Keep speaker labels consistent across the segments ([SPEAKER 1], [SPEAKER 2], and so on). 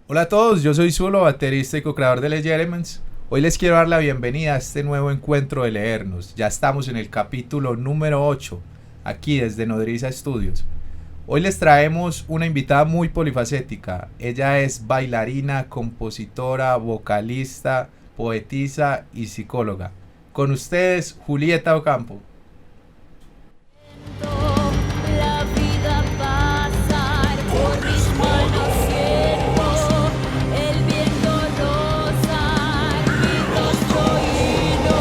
[SPEAKER 1] Hola a todos, yo soy Zulo, baterista y co-creador de Les Elements. Hoy les quiero dar la bienvenida a este nuevo encuentro de leernos. Ya estamos en el capítulo número 8, aquí desde Nodriza Studios. Hoy les traemos una invitada muy polifacética. Ella es bailarina, compositora, vocalista, poetisa y psicóloga. Con ustedes, Julieta Ocampo.
[SPEAKER 2] La vida pasar por mis manos siento el viento rozar mi rostro y no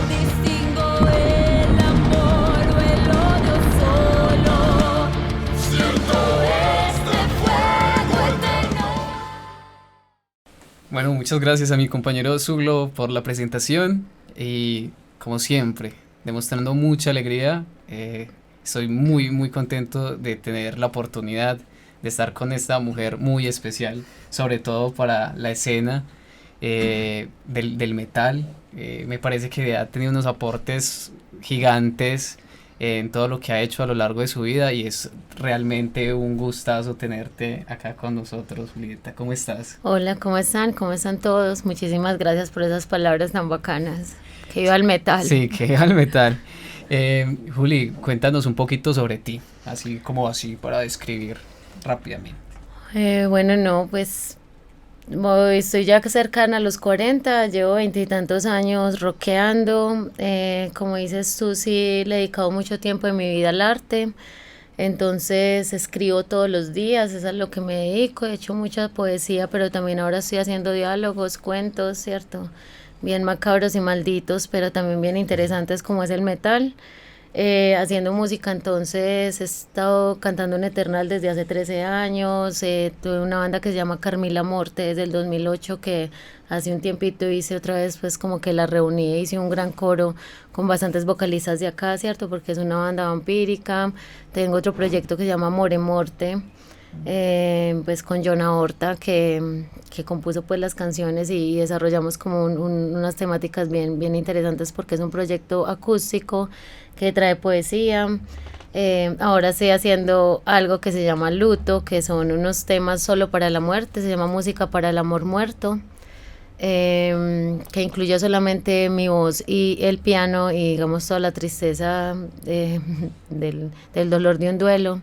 [SPEAKER 2] distingo el amor o el odio solo siento este fuego eterno.
[SPEAKER 3] Bueno, muchas gracias a mi compañero Zuglo por la presentación y como siempre, demostrando mucha alegría. Estoy muy contento de tener la oportunidad de estar con esta mujer muy especial, sobre todo para la escena del metal. Me parece que ha tenido unos aportes gigantes en todo lo que ha hecho a lo largo de su vida y es realmente un gustazo tenerte acá con nosotros, Julieta. ¿Cómo estás?
[SPEAKER 4] Hola, ¿cómo están? ¿Cómo están todos? Muchísimas gracias por esas palabras tan bacanas. Que viva el metal.
[SPEAKER 3] Sí, que al metal. Juli, cuéntanos un poquito sobre ti, así para describir rápidamente.
[SPEAKER 4] Bueno, no, pues estoy ya cercana a los 40, llevo veintitantos años rockeando. Como dices tú, sí, le he dedicado mucho tiempo de mi vida al arte. Entonces escribo todos los días, eso es a lo que me dedico. He hecho mucha poesía, pero también ahora estoy haciendo diálogos, cuentos, ¿cierto? Bien macabros y malditos, pero también bien interesantes como es el metal. Haciendo música, entonces he estado cantando en Eternal desde hace 13 años. Tuve una banda que se llama Carmila Morte desde el 2008, que hace un tiempito hice otra vez, pues como que la reuní, hice un gran coro con bastantes vocalistas de acá, ¿cierto? Porque es una banda vampírica. Tengo otro proyecto que se llama More Morte, pues con Jonah Horta, que compuso pues las canciones y desarrollamos como unas temáticas bien interesantes porque es un proyecto acústico que trae poesía. Ahora estoy haciendo algo que se llama Luto, que son unos temas solo para la muerte, se llama Música para el Amor Muerto, que incluye solamente mi voz y el piano y digamos toda la tristeza del dolor de un duelo.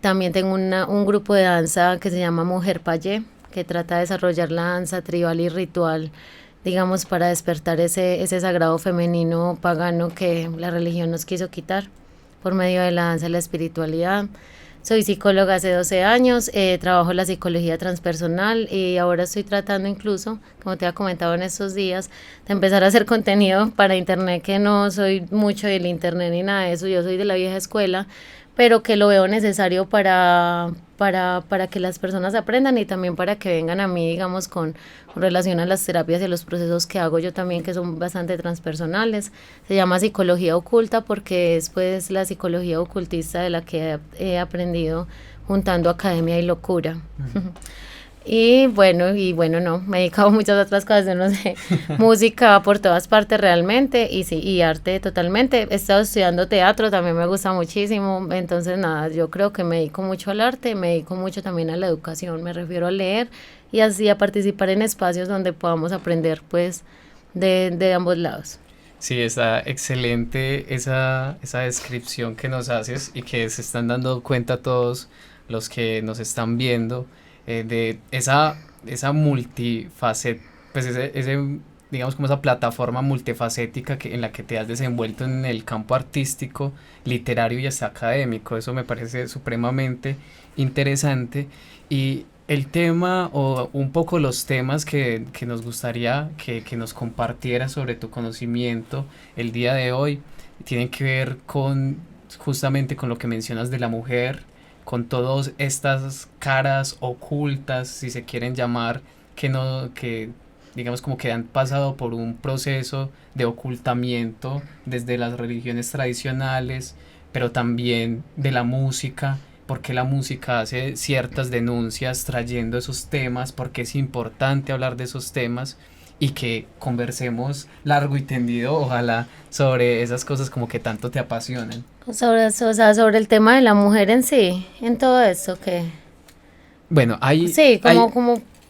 [SPEAKER 4] También tengo un grupo de danza que se llama Mujer Payé, que trata de desarrollar la danza tribal y ritual, digamos, para despertar ese sagrado femenino pagano que la religión nos quiso quitar por medio de la danza y la espiritualidad. Soy psicóloga hace 12 años, trabajo la psicología transpersonal y ahora estoy tratando incluso, como te había comentado en estos días, de empezar a hacer contenido para internet, que no soy mucho del internet ni nada de eso, yo soy de la vieja escuela, pero que lo veo necesario para que las personas aprendan y también para que vengan a mí, digamos, con relación a las terapias y los procesos que hago yo también, que son bastante transpersonales. Se llama psicología oculta porque es pues la psicología ocultista de la que he aprendido juntando academia y locura. Y bueno, no, me he dedicado a muchas otras cosas, no sé, música por todas partes realmente, y sí, y arte totalmente. He estado estudiando teatro, también me gusta muchísimo, entonces nada, yo creo que me dedico mucho al arte, me dedico mucho también a la educación, me refiero a leer y así a participar en espacios donde podamos aprender pues de ambos lados.
[SPEAKER 3] Sí, está excelente esa descripción que nos haces y que se están dando cuenta todos los que nos están viendo, de esa multifacet, pues digamos como esa plataforma multifacética en la que te has desenvuelto en el campo artístico, literario y hasta académico. Eso me parece supremamente interesante y el tema o un poco los temas que nos gustaría que nos compartieras sobre tu conocimiento el día de hoy tienen que ver con justamente con lo que mencionas de la mujer, con todas estas caras ocultas, si se quieren llamar, que digamos como que han pasado por un proceso de ocultamiento desde las religiones tradicionales, pero también de la música, porque la música hace ciertas denuncias trayendo esos temas, porque es importante hablar de esos temas y que conversemos largo y tendido, ojalá, sobre esas cosas como que tanto te apasionan.
[SPEAKER 4] Sobre, o sea, sobre el tema de la mujer en sí, en todo esto, que
[SPEAKER 3] Bueno,
[SPEAKER 4] Sí,
[SPEAKER 3] hay,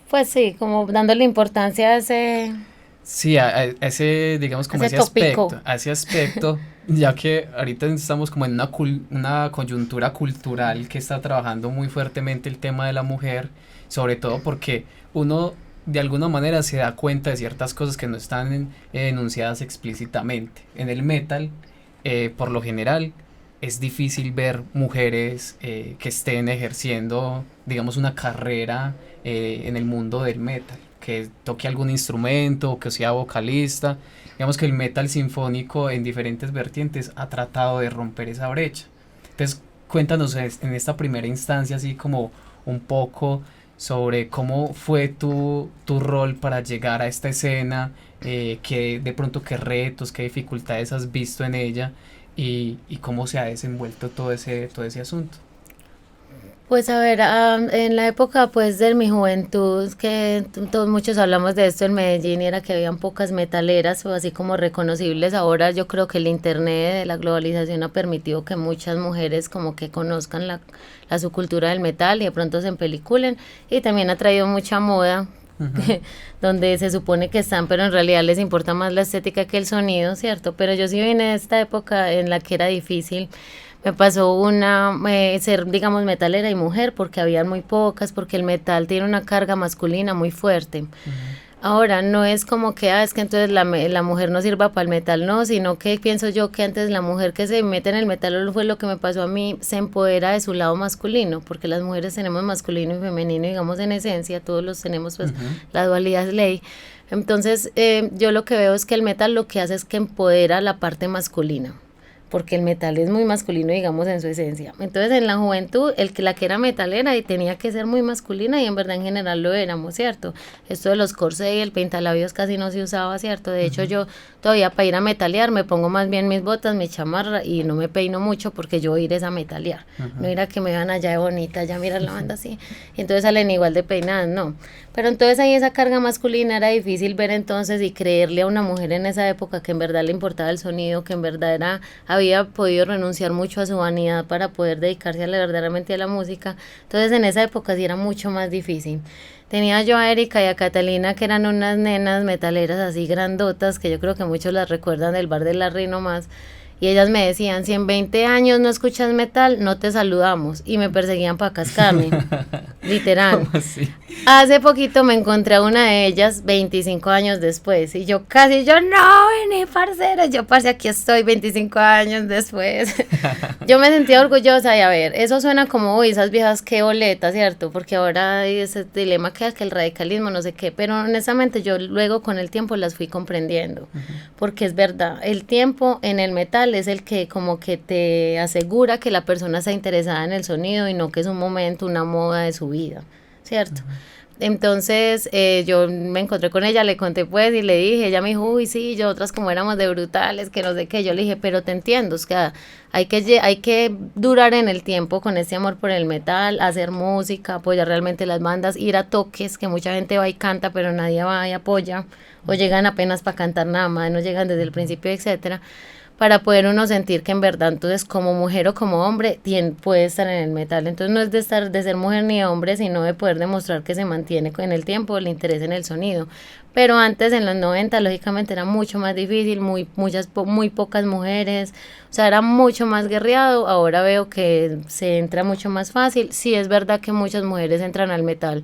[SPEAKER 4] pues sí, como dándole importancia a ese,
[SPEAKER 3] sí, a ese, digamos, como
[SPEAKER 4] ese
[SPEAKER 3] ese
[SPEAKER 4] tópico.
[SPEAKER 3] aspecto, a ese aspecto, ya que ahorita estamos como en una coyuntura cultural que está trabajando muy fuertemente el tema de la mujer, sobre todo porque uno de alguna manera se da cuenta de ciertas cosas que no están enunciadas explícitamente. En el metal, por lo general, es difícil ver mujeres que estén ejerciendo, digamos, una carrera en el mundo del metal, que toque algún instrumento o que sea vocalista. Digamos que el metal sinfónico en diferentes vertientes ha tratado de romper esa brecha. Entonces, cuéntanos en esta primera instancia, así como un poco sobre cómo fue tu rol para llegar a esta escena, qué de pronto qué retos, qué dificultades has visto en ella y cómo se ha desenvuelto todo ese asunto.
[SPEAKER 4] Pues a ver, en la época pues de mi juventud, que todos muchos hablamos de esto en Medellín, era que habían pocas metaleras o así como reconocibles. Ahora yo creo que el internet, la globalización ha permitido que muchas mujeres como que conozcan la subcultura del metal y de pronto se empeliculen, y también ha traído mucha moda.
[SPEAKER 3] Ujú.
[SPEAKER 4] Donde se supone que están, pero en realidad les importa más la estética que el sonido, ¿cierto? Pero yo sí vine de esta época en la que era difícil. Me pasó ser, digamos, metalera y mujer, porque habían muy pocas, porque el metal tiene una carga masculina muy fuerte.
[SPEAKER 3] Ujú.
[SPEAKER 4] Ahora, no es como que, es que entonces la mujer no sirva para el metal, no, sino que pienso yo que antes la mujer que se mete en el metal, fue lo que me pasó a mí, se empodera de su lado masculino, porque las mujeres tenemos masculino y femenino, digamos, en esencia, todos los tenemos, pues,
[SPEAKER 3] Ujú.
[SPEAKER 4] la dualidad es ley. Entonces, yo lo que veo es que el metal lo que hace es que empodera la parte masculina, porque el metal es muy masculino, digamos, en su esencia. Entonces, en la juventud, la que era metalera y tenía que ser muy masculina, y en verdad en general lo éramos, ¿cierto? Esto de los corsés y el pintalabios casi no se usaba, ¿cierto? De hecho,
[SPEAKER 3] Ujú.
[SPEAKER 4] yo todavía para ir a metalear me pongo más bien mis botas, mi chamarra, y no me peino mucho porque yo voy a ir es a metalear. No
[SPEAKER 3] Ujú.
[SPEAKER 4] ir a que me vean allá de bonita, ya mirar la banda así. Y entonces salen igual de peinadas, no. Pero entonces ahí esa carga masculina era difícil ver entonces y creerle a una mujer en esa época que en verdad le importaba el sonido, que en verdad había podido renunciar mucho a su vanidad para poder dedicarse verdaderamente a la música. Entonces en esa época sí era mucho más difícil. Tenía yo a Erika y a Catalina, que eran unas nenas metaleras así grandotas, que yo creo que muchos las recuerdan del bar de Larry nomás. Y ellas me decían, si en 20 años no escuchas metal, no te saludamos. Y me perseguían para cascarme, literal.
[SPEAKER 3] ¿Cómo así?
[SPEAKER 4] Hace poquito me encontré a una de ellas 25 años después, y yo no, vení, parcera, yo parce, aquí estoy 25 años después. Yo me sentía orgullosa, y a ver, eso suena como, uy, esas viejas qué boletas, ¿cierto? Porque ahora hay ese dilema que el radicalismo, no sé qué, pero honestamente yo luego con el tiempo las fui comprendiendo, porque es verdad, el tiempo en el metal es el que como que te asegura que la persona está interesada en el sonido y no que es un momento, una moda de su vida, ¿cierto? Entonces yo me encontré con ella, le conté pues y le dije, ella me dijo, uy sí, yo otras como éramos de brutales, que no sé qué, yo le dije, pero te entiendo, o sea, hay que durar en el tiempo con este amor por el metal, hacer música, apoyar realmente las bandas, ir a toques, que mucha gente va y canta, pero nadie va y apoya, o llegan apenas para cantar nada más, no llegan desde el principio, etcétera, para poder uno sentir que en verdad entonces como mujer o como hombre puede estar en el metal. Entonces no es de ser mujer ni hombre, sino de poder demostrar que se mantiene en el tiempo el interés en el sonido. Pero antes en los 90 lógicamente era mucho más difícil, muy pocas mujeres, o sea, era mucho más guerreado. Ahora veo que se entra mucho más fácil. Sí es verdad que muchas mujeres entran al metal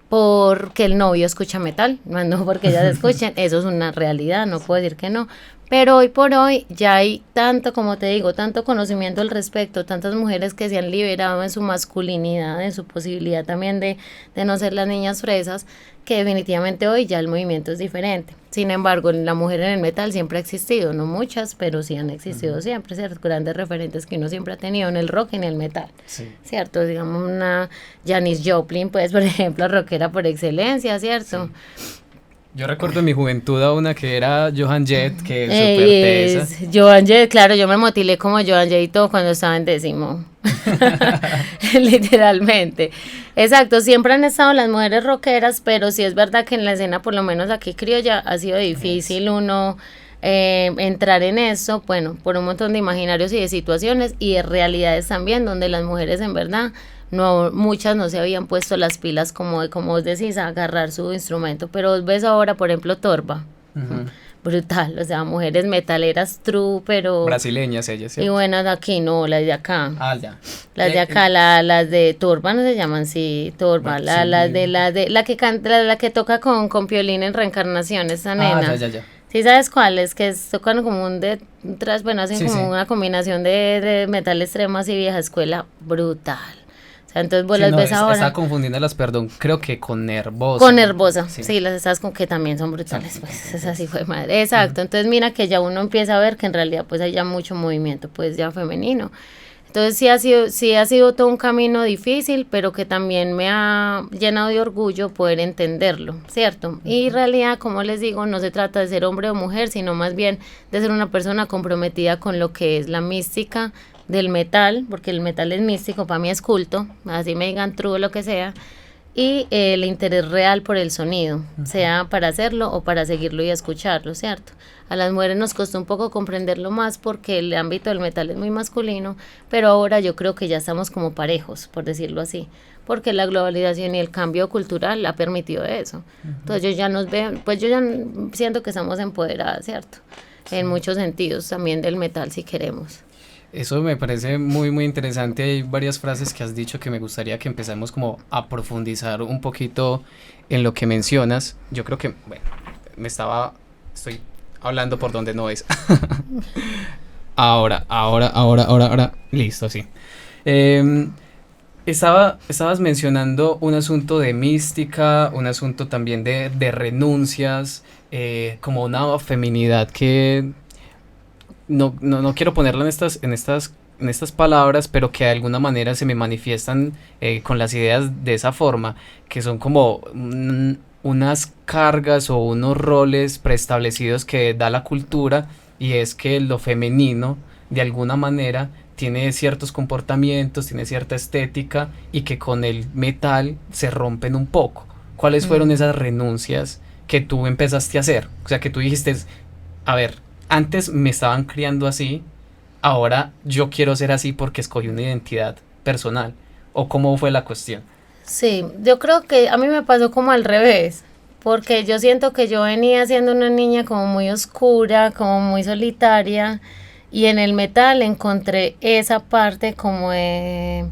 [SPEAKER 4] porque el novio escucha metal, no porque ellas escuchen, eso es una realidad, no puedo decir que no, pero hoy por hoy ya hay tanto, como te digo, tanto conocimiento al respecto, tantas mujeres que se han liberado en su masculinidad, en su posibilidad también de no ser las niñas fresas, que definitivamente hoy ya el movimiento es diferente. Sin embargo, la mujer en el metal siempre ha existido, no muchas, pero sí han existido siempre, ¿cierto? Grandes referentes que uno siempre ha tenido en el rock y en el metal,
[SPEAKER 3] Sí.
[SPEAKER 4] ¿cierto? Digamos una Janis Joplin, pues, por ejemplo, rockera por excelencia, ¿cierto?
[SPEAKER 3] Yo recuerdo en mi juventud a una que era Joan Jett, que es súper tesa.
[SPEAKER 4] Joan Jett, claro, yo me motilé como Joan Jett y todo cuando estaba en décimo. Literalmente. Exacto, siempre han estado las mujeres rockeras, pero sí es verdad que en la escena, por lo menos aquí criolla, ha sido difícil uno entrar en eso, bueno, por un montón de imaginarios y de situaciones y de realidades también, donde las mujeres en verdad no, muchas no se habían puesto las pilas como vos decís, a agarrar su instrumento, pero vos ves ahora, por ejemplo, Torba,
[SPEAKER 3] Ujú.
[SPEAKER 4] brutal, o sea, mujeres metaleras true, pero...
[SPEAKER 3] Brasileñas ellas,
[SPEAKER 4] Y
[SPEAKER 3] ¿cierto?
[SPEAKER 4] bueno, de aquí no, las de acá.
[SPEAKER 3] Ah, ya.
[SPEAKER 4] Las de acá, las de Turba no se llaman, sí, Turba,
[SPEAKER 3] Bueno,
[SPEAKER 4] la,
[SPEAKER 3] sí.
[SPEAKER 4] la que canta, la que toca con Piolín en Reencarnación, esa nena.
[SPEAKER 3] Ya.
[SPEAKER 4] ¿Sí sabes cuáles? Que tocan como bueno, hacen
[SPEAKER 3] Sí,
[SPEAKER 4] como
[SPEAKER 3] sí.
[SPEAKER 4] una combinación de metal extremo así vieja escuela, brutal. O sea, entonces vos
[SPEAKER 3] Sí,
[SPEAKER 4] las
[SPEAKER 3] no,
[SPEAKER 4] ves ahora
[SPEAKER 3] estaba confundiéndolas, perdón, creo que con Nervosa.
[SPEAKER 4] con Nervosa,
[SPEAKER 3] Sí.
[SPEAKER 4] sí, las estás con que también son brutales,
[SPEAKER 3] Sí,
[SPEAKER 4] pues, esa sí fue madre. Exacto, entonces mira que ya uno empieza a ver que en realidad pues hay ya mucho movimiento pues ya femenino. Entonces sí ha sido todo un camino difícil, pero que también me ha llenado de orgullo poder entenderlo, ¿cierto? Y en realidad, como les digo, no se trata de ser hombre o mujer, sino más bien de ser una persona comprometida con lo que es la mística del metal, porque el metal es místico, para mí es culto, así me digan true o lo que sea, y el interés real por el sonido, sea para hacerlo o para seguirlo y escucharlo, ¿cierto? A las mujeres nos costó un poco comprenderlo más porque el ámbito del metal es muy masculino, pero ahora yo creo que ya estamos como parejos, por decirlo así, porque la globalización y el cambio cultural ha permitido eso. Entonces yo ya nos veo, pues yo ya siento que estamos empoderadas, ¿cierto? En muchos sentidos, también del metal si queremos.
[SPEAKER 3] Eso me parece muy, muy interesante. Hay varias frases que has dicho que me gustaría que empecemos como a profundizar un poquito en lo que mencionas. Yo creo que, bueno, estoy hablando por donde no es. Ahora. Listo, sí. Estabas mencionando un asunto de mística, un asunto también de renuncias, como una feminidad que no quiero ponerla en estas palabras, pero que de alguna manera se me manifiestan con las ideas de esa forma, que son como unas cargas o unos roles preestablecidos que da la cultura, y es que lo femenino de alguna manera tiene ciertos comportamientos, tiene cierta estética, y que con el metal se rompen un poco. ¿Cuáles fueron esas renuncias que tú empezaste a hacer? O sea, que tú dijiste, a ver, antes me estaban criando así, ahora yo quiero ser así porque escogí una identidad personal. ¿O cómo fue la cuestión?
[SPEAKER 4] Sí, yo creo que a mí me pasó como al revés, porque yo siento que yo venía siendo una niña como muy oscura, como muy solitaria, y en el metal encontré esa parte como de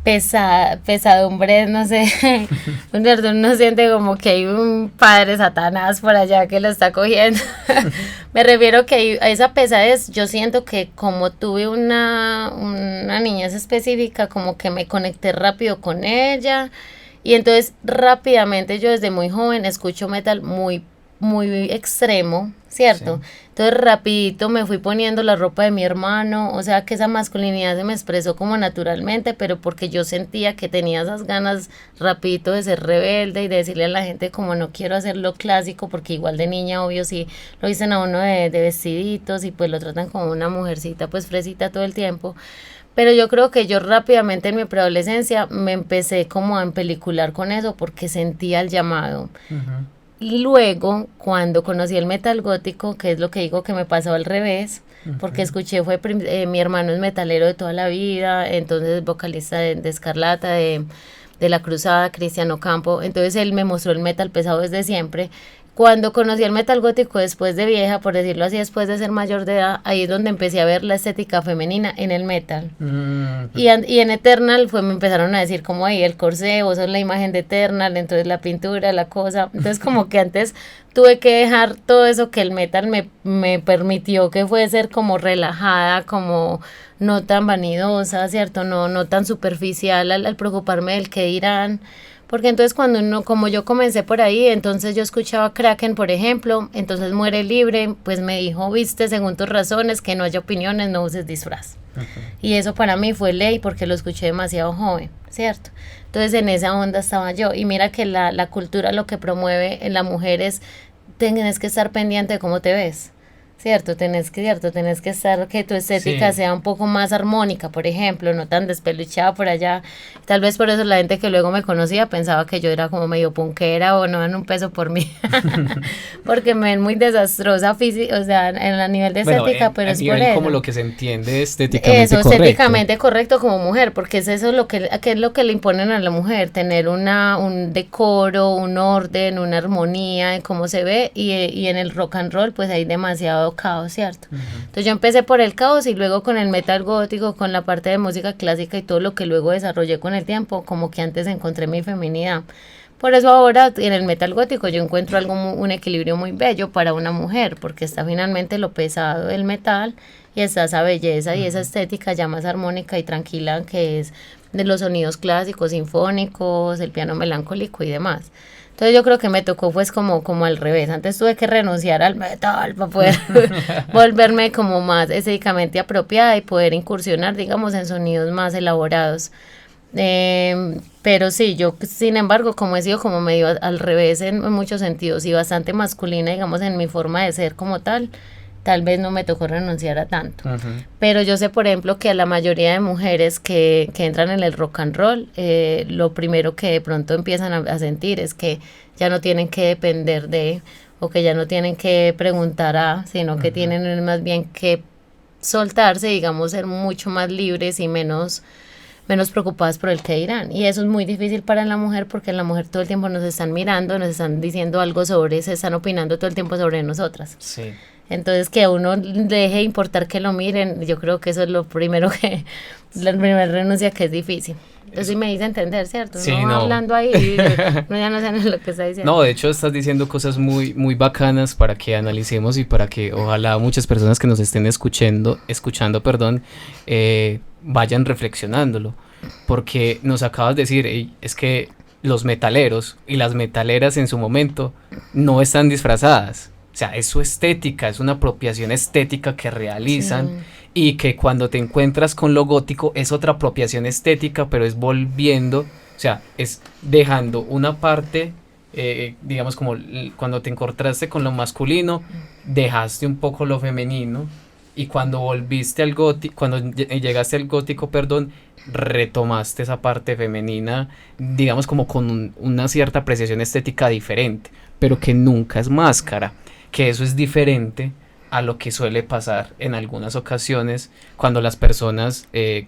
[SPEAKER 4] pesadumbre, no sé, uno siente como que hay un padre Satanás por allá que lo está cogiendo. Me refiero que a esa pesadez, yo siento que como tuve una niñez específica, como que me conecté rápido con ella, y entonces rápidamente yo desde muy joven escucho metal muy extremo, ¿cierto?
[SPEAKER 3] Sí.
[SPEAKER 4] Entonces rapidito me fui poniendo la ropa de mi hermano, o sea que esa masculinidad se me expresó como naturalmente, pero porque yo sentía que tenía esas ganas rapidito de ser rebelde y de decirle a la gente como no quiero hacer lo clásico, porque igual de niña obvio sí lo dicen a uno de vestiditos y pues lo tratan como una mujercita pues fresita todo el tiempo. Pero yo creo que yo rápidamente en mi preadolescencia me empecé como a empelicular con eso porque sentía el llamado.
[SPEAKER 3] Ujú.
[SPEAKER 4] Y luego, cuando conocí el metal gótico, que es lo que digo que me pasó al revés, porque escuché, mi hermano es metalero de toda la vida, entonces vocalista de Escarlata, de La Cruzada, Cristiano Campo, entonces él me mostró el metal pesado desde siempre. Cuando conocí el metal gótico después de vieja, por decirlo así, después de ser mayor de edad, ahí es donde empecé a ver la estética femenina en el metal. Y en Eternal me empezaron a decir como ahí el corsé, vos sos la imagen de Eternal, entonces la pintura, la cosa. Entonces como que antes tuve que dejar todo eso que el metal me permitió que fuese ser como relajada, como no tan vanidosa, ¿cierto? No tan superficial al preocuparme del qué dirán. Porque entonces cuando uno, como yo comencé por ahí, entonces yo escuchaba Kraken, por ejemplo, entonces Muere Libre, pues me dijo, viste, según tus razones, que no haya opiniones, no uses disfraz. Y eso para mí fue ley porque lo escuché demasiado joven, ¿cierto? Entonces en esa onda estaba yo. Y mira que la cultura lo que promueve en la mujer es, tienes que estar pendiente de cómo te ves. cierto, tenés que estar, que tu estética
[SPEAKER 3] Sí.
[SPEAKER 4] sea un poco más armónica, por ejemplo, no tan despeluchada por allá. Tal vez por eso la gente que luego me conocía pensaba que yo era como medio punkera o no dan un peso por mí, porque me ven muy desastrosa física, o sea, en la nivel de
[SPEAKER 3] Bueno,
[SPEAKER 4] estética, pero
[SPEAKER 3] a
[SPEAKER 4] es por
[SPEAKER 3] nivel como lo
[SPEAKER 4] eso.
[SPEAKER 3] que se entiende estéticamente
[SPEAKER 4] Eso,
[SPEAKER 3] correcto.
[SPEAKER 4] estéticamente correcto como mujer, porque es eso lo que es lo que le imponen a la mujer, tener un decoro, un orden, una armonía en cómo se ve, y en el rock and roll pues hay demasiado caos, ¿cierto? Entonces yo empecé por el caos y luego con el metal gótico, con la parte de música clásica y todo lo que luego desarrollé con el tiempo, como que antes encontré mi feminidad. Por eso ahora en el metal gótico yo encuentro un equilibrio muy bello para una mujer, porque está finalmente lo pesado del metal y está esa belleza y esa estética ya más armónica y tranquila que es de los sonidos clásicos, sinfónicos, el piano melancólico y demás. Entonces yo creo que me tocó pues como al revés. Antes tuve que renunciar al metal para poder volverme como más estéticamente apropiada y poder incursionar, digamos, en sonidos más elaborados. Pero sí, yo sin embargo, como he sido como medio al revés en muchos sentidos y bastante masculina, digamos, en mi forma de ser como tal vez no me tocó renunciar a tanto.
[SPEAKER 3] Ujú.
[SPEAKER 4] Pero yo sé, por ejemplo, que a la mayoría de mujeres que entran en el rock and roll, lo primero que de pronto empiezan a sentir es que ya no tienen que depender de, o que ya no tienen que preguntar a, sino que tienen más bien que soltarse, digamos, ser mucho más libres y menos preocupadas por el que dirán. Y eso es muy difícil para la mujer porque la mujer todo el tiempo nos están mirando, nos están diciendo algo sobre, se están opinando todo el tiempo sobre nosotras.
[SPEAKER 3] Sí.
[SPEAKER 4] Entonces que a uno deje de importar que lo miren, yo creo que eso es lo primero que, la primera renuncia que es difícil. Entonces sí me dice entender, ¿cierto?
[SPEAKER 3] Sí,
[SPEAKER 4] Uno va
[SPEAKER 3] no.
[SPEAKER 4] hablando ahí y uno ya no sabe lo que está diciendo.
[SPEAKER 3] No, de hecho estás diciendo cosas muy bacanas para que analicemos y para que ojalá muchas personas que nos estén escuchando, perdón, vayan reflexionándolo. Porque nos acabas de decir, "Ey, es que los metaleros y las metaleras en su momento no están disfrazadas. O sea, es su estética, es una apropiación estética que realizan
[SPEAKER 4] Sí.
[SPEAKER 3] y que cuando te encuentras con lo gótico es otra apropiación estética, pero es volviendo, o sea, es dejando una parte, digamos como cuando te encontraste con lo masculino, dejaste un poco lo femenino y cuando volviste al gótico, cuando llegaste al gótico, perdón, retomaste esa parte femenina, digamos como con una cierta apreciación estética diferente, pero que nunca es máscara, que eso es diferente a lo que suele pasar en algunas ocasiones cuando las personas,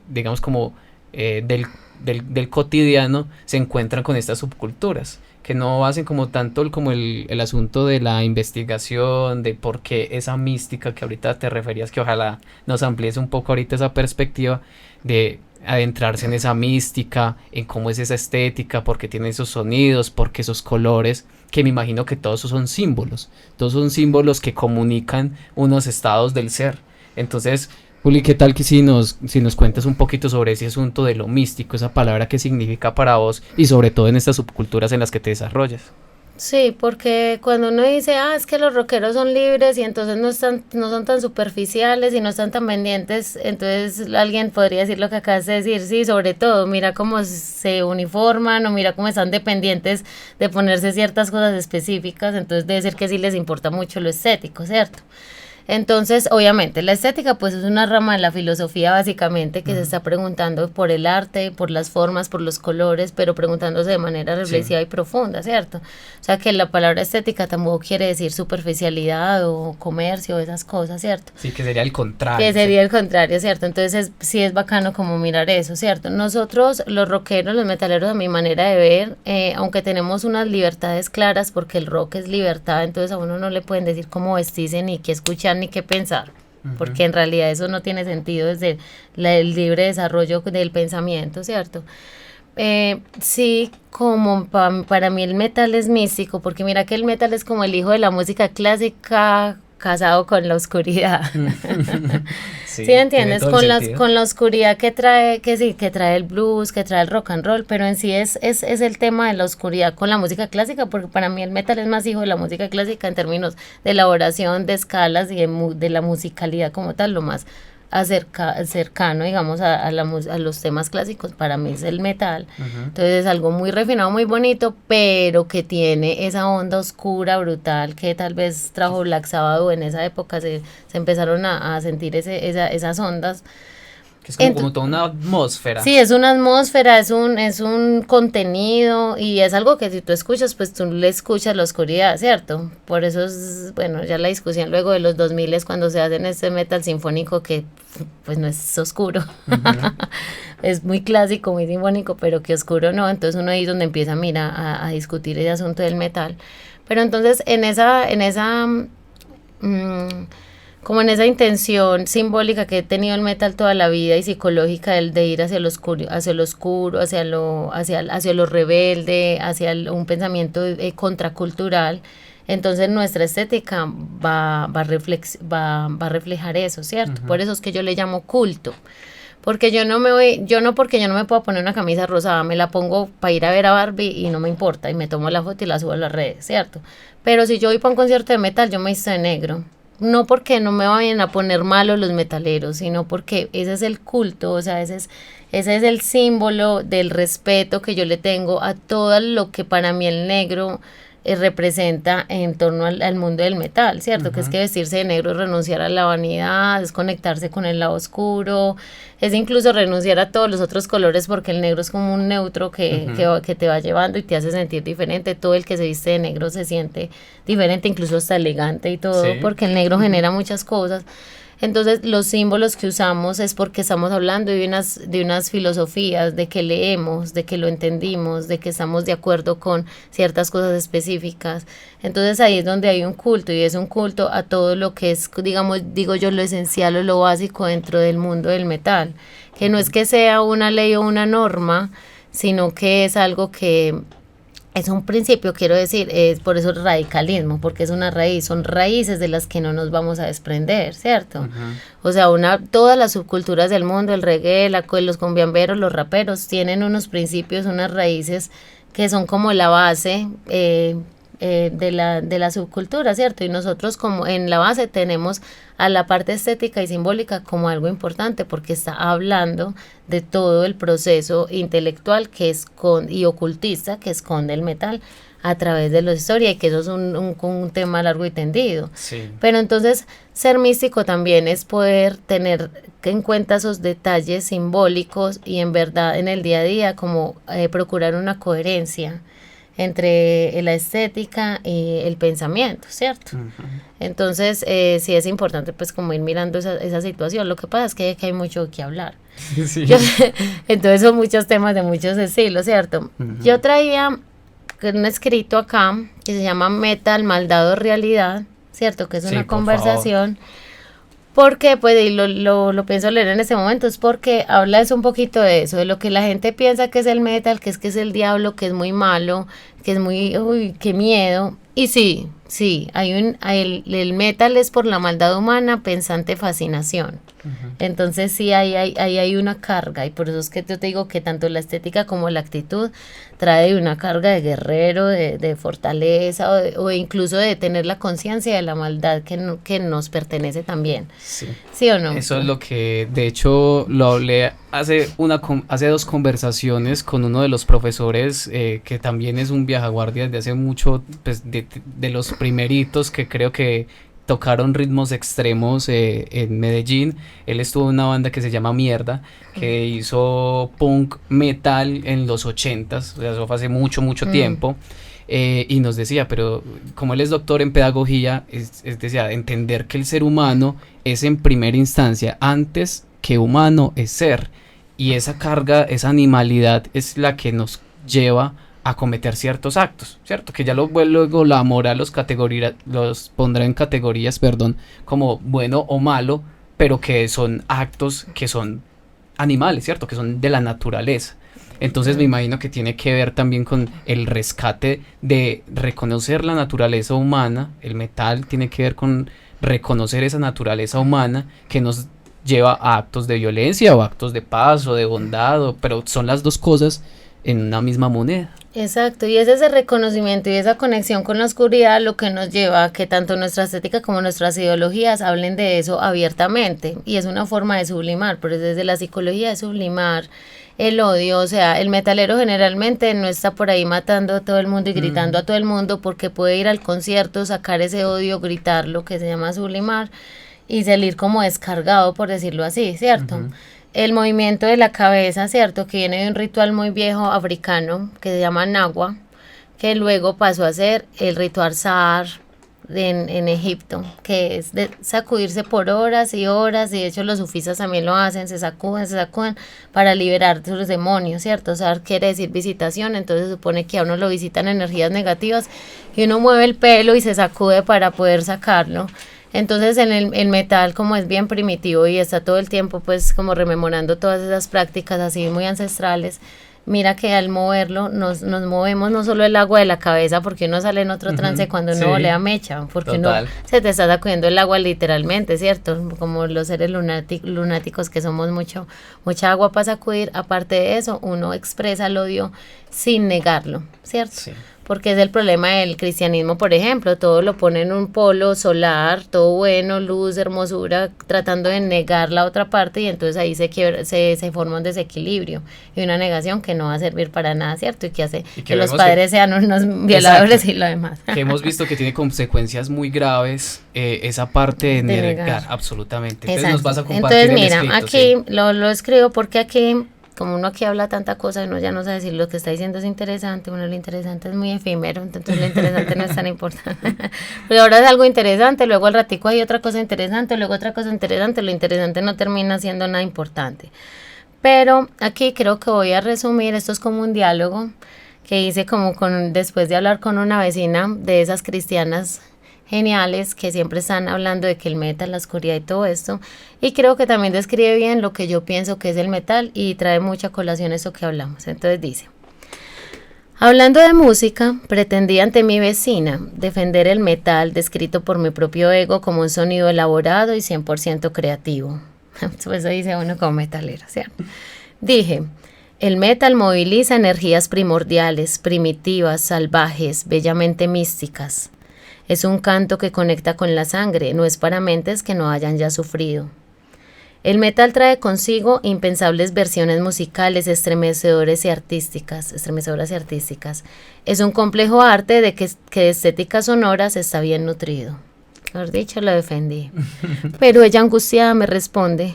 [SPEAKER 3] digamos como del cotidiano, se encuentran con estas subculturas, que no hacen como tanto como el asunto de la investigación, de por qué esa mística que ahorita te referías, que ojalá nos amplíes un poco ahorita esa perspectiva de adentrarse en esa mística, en cómo es esa estética, por qué tiene esos sonidos, por qué esos colores, que me imagino que todos todos son símbolos que comunican unos estados del ser. Entonces, Juli, ¿qué tal que si nos cuentas un poquito sobre ese asunto de lo místico, esa palabra que significa para vos y sobre todo en estas subculturas en las que te desarrollas?
[SPEAKER 4] Sí, porque cuando uno dice, es que los rockeros son libres y entonces no son tan superficiales y no están tan pendientes, entonces alguien podría decir lo que acabas de decir, sí, sobre todo, mira cómo se uniforman o mira cómo están dependientes de ponerse ciertas cosas específicas, entonces debe ser que sí les importa mucho lo estético, ¿cierto? Entonces, obviamente, la estética pues es una rama de la filosofía básicamente que se está preguntando por el arte, por las formas, por los colores, pero preguntándose de manera reflexiva y profunda, ¿cierto? O sea, que la palabra estética tampoco quiere decir superficialidad o comercio, esas cosas, ¿cierto?
[SPEAKER 3] Sí, que sería el contrario.
[SPEAKER 4] Que sería el contrario, ¿cierto? Entonces sí es bacano como mirar eso, ¿cierto? Nosotros, los rockeros, los metaleros, a mi manera de ver, aunque tenemos unas libertades claras, porque el rock es libertad, entonces a uno no le pueden decir cómo vestirse, ni qué escuchar, ni qué pensar, porque en realidad eso no tiene sentido desde el libre desarrollo del pensamiento, ¿cierto? Sí, como para mí el metal es místico, porque mira que el metal es como el hijo de la música clásica casado con la oscuridad.
[SPEAKER 3] Sí,
[SPEAKER 4] ¿Sí entiendes?
[SPEAKER 3] tiene todo el sentido.
[SPEAKER 4] Con la oscuridad que trae, que sí, que trae el blues, que trae el rock and roll, pero en sí es el tema de la oscuridad con la música clásica, porque para mí el metal es más hijo de la música clásica en términos de elaboración, de escalas y de la musicalidad como tal, lo más cercano, digamos, a los temas clásicos, para mí es el metal.
[SPEAKER 3] Ujú.
[SPEAKER 4] Entonces es algo muy refinado, muy bonito, pero que tiene esa onda oscura, brutal, que tal vez trajo Black Sabbath, o en esa época se empezaron a sentir esas ondas.
[SPEAKER 3] Que es como,
[SPEAKER 4] Ent-
[SPEAKER 3] como toda una atmósfera.
[SPEAKER 4] Sí, es una atmósfera, es un contenido, y es algo que si tú escuchas, pues tú le escuchas la oscuridad, ¿cierto? Por eso es, bueno, ya la discusión luego de los 2000 es cuando se hacen este metal sinfónico que pues no es oscuro. Es muy clásico, muy sinfónico, pero que oscuro no. Entonces uno ahí es donde empieza a mirar, a discutir el asunto del metal. Pero entonces mm, como en esa intención simbólica que he tenido el metal toda la vida, y psicológica, el de ir hacia lo oscuro, hacia lo rebelde, un pensamiento contracultural. Entonces nuestra estética va a reflejar eso, ¿cierto?
[SPEAKER 3] Ujú.
[SPEAKER 4] Por eso es que yo le llamo culto. Porque porque yo no me puedo poner una camisa rosada, me la pongo para ir a ver a Barbie y no me importa, y me tomo la foto y la subo a las redes, ¿cierto? Pero si yo voy para un concierto de metal, yo me visto de negro. No porque no me vayan a poner malos los metaleros, sino porque ese es el culto, o sea, ese es el símbolo del respeto que yo le tengo a todo lo que para mí el negro representa en torno al mundo del metal, ¿cierto? Que es que vestirse de negro es renunciar a la vanidad, es conectarse con el lado oscuro, es incluso renunciar a todos los otros colores, porque el negro es como un neutro que te va llevando y te hace sentir diferente. Todo el que se viste de negro se siente diferente, incluso hasta elegante y todo,
[SPEAKER 3] Sí.
[SPEAKER 4] porque el negro genera muchas cosas. Entonces, los símbolos que usamos es porque estamos hablando de unas filosofías, de que leemos, de que lo entendimos, de que estamos de acuerdo con ciertas cosas específicas. Entonces, ahí es donde hay un culto, y es un culto a todo lo que es, digamos, digo yo, lo esencial o lo básico dentro del mundo del metal. Que no es que sea una ley o una norma, sino que es algo que es un principio, quiero decir, es por eso el radicalismo, porque es una raíz, son raíces de las que no nos vamos a desprender, ¿cierto?
[SPEAKER 3] Ujú.
[SPEAKER 4] O sea, todas las subculturas del mundo, el reggae, los cumbiamberos, los raperos, tienen unos principios, unas raíces que son como la base de la subcultura, ¿cierto? Y nosotros como en la base tenemos a la parte estética y simbólica como algo importante, porque está hablando de todo el proceso intelectual y ocultista que esconde el metal a través de la historia, y que eso es un tema largo y tendido.
[SPEAKER 3] Sí.
[SPEAKER 4] Pero entonces ser místico también es poder tener en cuenta esos detalles simbólicos, y en verdad en el día a día como procurar una coherencia entre la estética y el pensamiento, ¿cierto?
[SPEAKER 3] Ujú.
[SPEAKER 4] Entonces sí es importante pues como ir mirando esa situación. Lo que pasa es que hay mucho que hablar.
[SPEAKER 3] Sí.
[SPEAKER 4] Entonces son muchos temas de muchos estilos, ¿cierto?
[SPEAKER 3] Ujú.
[SPEAKER 4] Yo traía un escrito acá que se llama Metal, Maldad o Realidad, ¿cierto? Que es
[SPEAKER 3] Sí,
[SPEAKER 4] una
[SPEAKER 3] por
[SPEAKER 4] conversación. Porque, pues, y lo pienso leer en este momento, es porque habla un poquito de eso, de lo que la gente piensa que es el metal, que es el diablo, que es muy malo, que es muy, uy, qué miedo. Y sí, el metal es por la maldad humana, pensante fascinación. Entonces sí, hay una carga, y por eso es que yo te digo que tanto la estética como la actitud trae una carga de guerrero, de fortaleza, o incluso de tener la conciencia de la maldad que nos pertenece también.
[SPEAKER 3] Sí.
[SPEAKER 4] ¿Sí o no?
[SPEAKER 3] Eso es lo que, de hecho, lo hablé hace 2 conversaciones con uno de los profesores, que también es un viajaguardia desde hace mucho, pues de los primeritos que creo que tocaron ritmos extremos en Medellín. Él estuvo en una banda que se llama Mierda, que hizo punk metal en los 80s, o sea, eso fue hace mucho tiempo. Y nos decía, pero como él es doctor en pedagogía, decía, entender que el ser humano es en primera instancia, antes que humano es ser, y esa carga, esa animalidad es la que nos lleva a cometer ciertos actos, ¿cierto? Que ya luego la moral los pondrá en categorías, como bueno o malo, pero que son actos que son animales, ¿cierto? Que son de la naturaleza. Entonces me imagino que tiene que ver también con el rescate de reconocer la naturaleza humana. El metal tiene que ver con reconocer esa naturaleza humana que nos lleva a actos de violencia o actos de paz o de bondad, pero son las dos cosas en una misma moneda.
[SPEAKER 4] Exacto, y es ese reconocimiento y esa conexión con la oscuridad lo que nos lleva a que tanto nuestra estética como nuestras ideologías hablen de eso abiertamente, y es una forma de sublimar, pero desde la psicología de sublimar el odio. O sea, el metalero generalmente no está por ahí matando a todo el mundo y gritando a todo el mundo, porque puede ir al concierto, sacar ese odio, gritar, lo que se llama sublimar, y salir como descargado, por decirlo así, ¿cierto? El movimiento de la cabeza, ¿cierto? Que viene de un ritual muy viejo africano que se llama Nahua, que luego pasó a ser el ritual Sahar en Egipto, que es de sacudirse por horas y horas, y de hecho los sufistas también lo hacen, se sacuden para liberar sus demonios, ¿cierto? Sahar quiere decir visitación, entonces se supone que a uno lo visitan energías negativas y uno mueve el pelo y se sacude para poder sacarlo. Entonces en el metal, como es bien primitivo y está todo el tiempo pues como rememorando todas esas prácticas así muy ancestrales, mira que al moverlo nos movemos no solo el agua de la cabeza, porque uno sale en otro trance cuando uno volea mecha, porque
[SPEAKER 3] total.
[SPEAKER 4] uno se te está sacudiendo el agua literalmente, ¿cierto? Como los seres lunáticos que somos mucha agua para sacudir. Aparte de eso, uno expresa el odio sin negarlo, ¿cierto? Sí. Porque es el problema del cristianismo, por ejemplo, todo lo pone en un polo solar, todo bueno, luz, hermosura, tratando de negar la otra parte, y entonces ahí se forma un desequilibrio y una negación que no va a servir para nada, ¿cierto? Y que hace que los padres sean unos violadores. Exacto. Y lo demás.
[SPEAKER 3] Que hemos visto que tiene consecuencias muy graves, esa parte de negar, absolutamente. Entonces nos vas a compartir.
[SPEAKER 4] Entonces mira,
[SPEAKER 3] escrito,
[SPEAKER 4] aquí sí. lo escribo porque aquí, como uno aquí habla tanta cosa, uno ya no sabe si lo que está diciendo es interesante. Bueno, lo interesante es muy efímero, entonces lo interesante no es tan importante. Pero ahora es algo interesante, luego al ratico hay otra cosa interesante, luego otra cosa interesante, lo interesante no termina siendo nada importante. Pero aquí creo que voy a resumir, esto es como un diálogo que hice después de hablar con una vecina de esas cristianas geniales que siempre están hablando de que el metal, la oscuridad y todo esto, y creo que también describe bien lo que yo pienso que es el metal y trae mucha colación eso que hablamos. Entonces dice: hablando de música, pretendí ante mi vecina defender el metal descrito por mi propio ego como un sonido elaborado y 100% creativo. Eso dice uno como metalero, ¿cierto? Dije: el metal moviliza energías primordiales, primitivas, salvajes, bellamente místicas. Es un canto que conecta con la sangre, no es para mentes que no hayan ya sufrido. El metal trae consigo impensables versiones musicales estremecedoras y artísticas. Es un complejo arte de que de estéticas sonoras está bien nutrido. Mejor dicho, lo defendí. Pero ella angustiada me responde: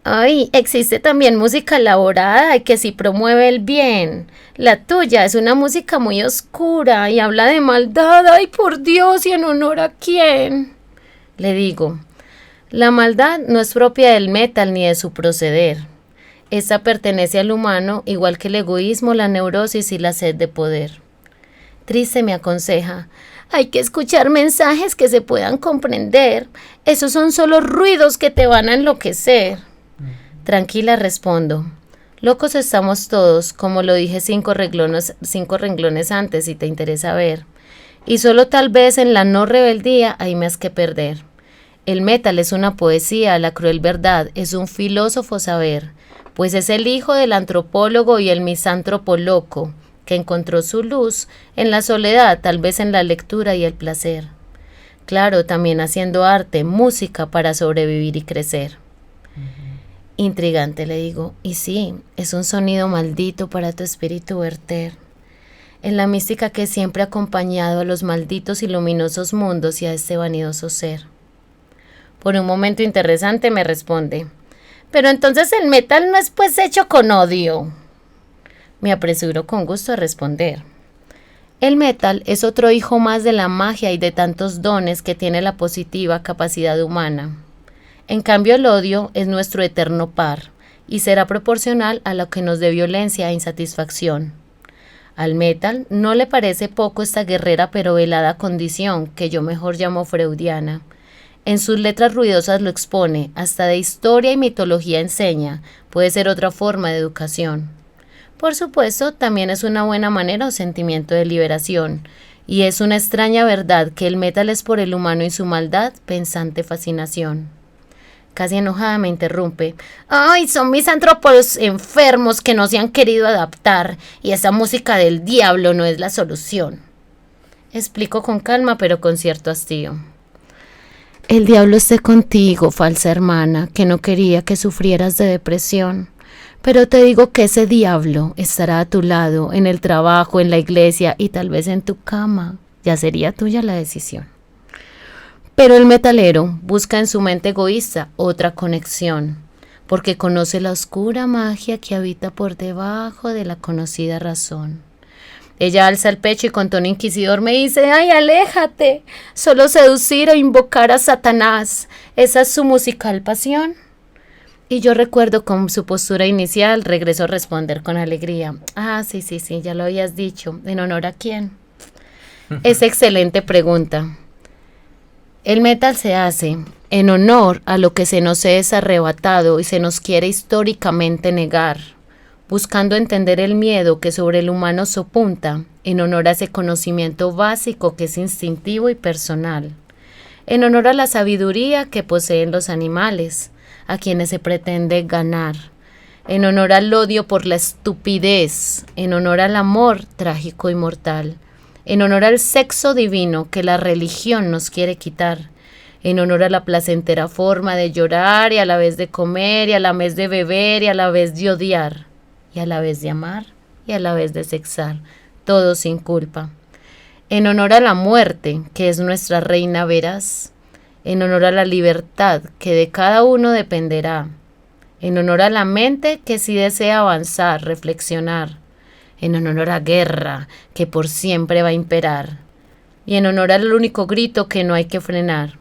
[SPEAKER 4] ay, existe también música elaborada y que sí promueve el bien. La tuya es una música muy oscura y habla de maldad. Ay, por Dios, ¿y en honor a quién? Le digo: la maldad no es propia del metal ni de su proceder. Esta pertenece al humano, igual que el egoísmo, la neurosis y la sed de poder. Triste me aconseja: hay que escuchar mensajes que se puedan comprender. Esos son solo ruidos que te van a enloquecer. Tranquila, respondo: locos estamos todos, como lo dije 5 renglones antes, si te interesa ver. Y solo tal vez en la no rebeldía hay más que perder. El metal es una poesía, la cruel verdad es un filósofo saber, pues es el hijo del antropólogo y el misántropo loco, que encontró su luz en la soledad, tal vez en la lectura y el placer. Claro, también haciendo arte, música para sobrevivir y crecer. Intrigante, le digo, y sí, es un sonido maldito para tu espíritu verter, en la mística que siempre ha acompañado a los malditos y luminosos mundos y a este vanidoso ser. Por un momento interesante me responde: pero entonces el metal no es pues hecho con odio. Me apresuro con gusto a responder: el metal es otro hijo más de la magia y de tantos dones que tiene la positiva capacidad humana. En cambio, el odio es nuestro eterno par y será proporcional a lo que nos dé violencia e insatisfacción. Al metal no le parece poco esta guerrera pero velada condición que yo mejor llamo freudiana. En sus letras ruidosas lo expone, hasta de historia y mitología enseña, puede ser otra forma de educación. Por supuesto, también es una buena manera o sentimiento de liberación, y es una extraña verdad que el metal es por el humano y su maldad pensante fascinación. Casi enojada me interrumpe. Ay, son mis antropólogos enfermos que no se han querido adaptar y esa música del diablo no es la solución. Explico con calma pero con cierto hastío. El diablo esté contigo, falsa hermana, que no quería que sufrieras de depresión. Pero te digo que ese diablo estará a tu lado, en el trabajo, en la iglesia y tal vez en tu cama. Ya sería tuya la decisión. Pero el metalero busca en su mente egoísta otra conexión, porque conoce la oscura magia que habita por debajo de la conocida razón. Ella alza el pecho y con tono inquisidor me dice, ¡ay, aléjate! Solo seducir o invocar a Satanás. ¿Esa es su musical pasión? Y yo recuerdo con su postura inicial, regreso a responder con alegría. Ah, sí, ya lo habías dicho. ¿En honor a quién? Es excelente pregunta. El metal se hace en honor a lo que se nos es arrebatado y se nos quiere históricamente negar, buscando entender el miedo que sobre el humano sopunta, en honor a ese conocimiento básico que es instintivo y personal, en honor a la sabiduría que poseen los animales, a quienes se pretende ganar, en honor al odio por la estupidez, en honor al amor trágico y mortal, en honor al sexo divino que la religión nos quiere quitar, en honor a la placentera forma de llorar y a la vez de comer y a la vez de beber y a la vez de odiar y a la vez de amar y a la vez de sexar, todo sin culpa, en honor a la muerte que es nuestra reina veraz, en honor a la libertad que de cada uno dependerá, en honor a la mente que sí desea avanzar, reflexionar, en honor a la guerra que por siempre va a imperar, y en honor al único grito que no hay que frenar.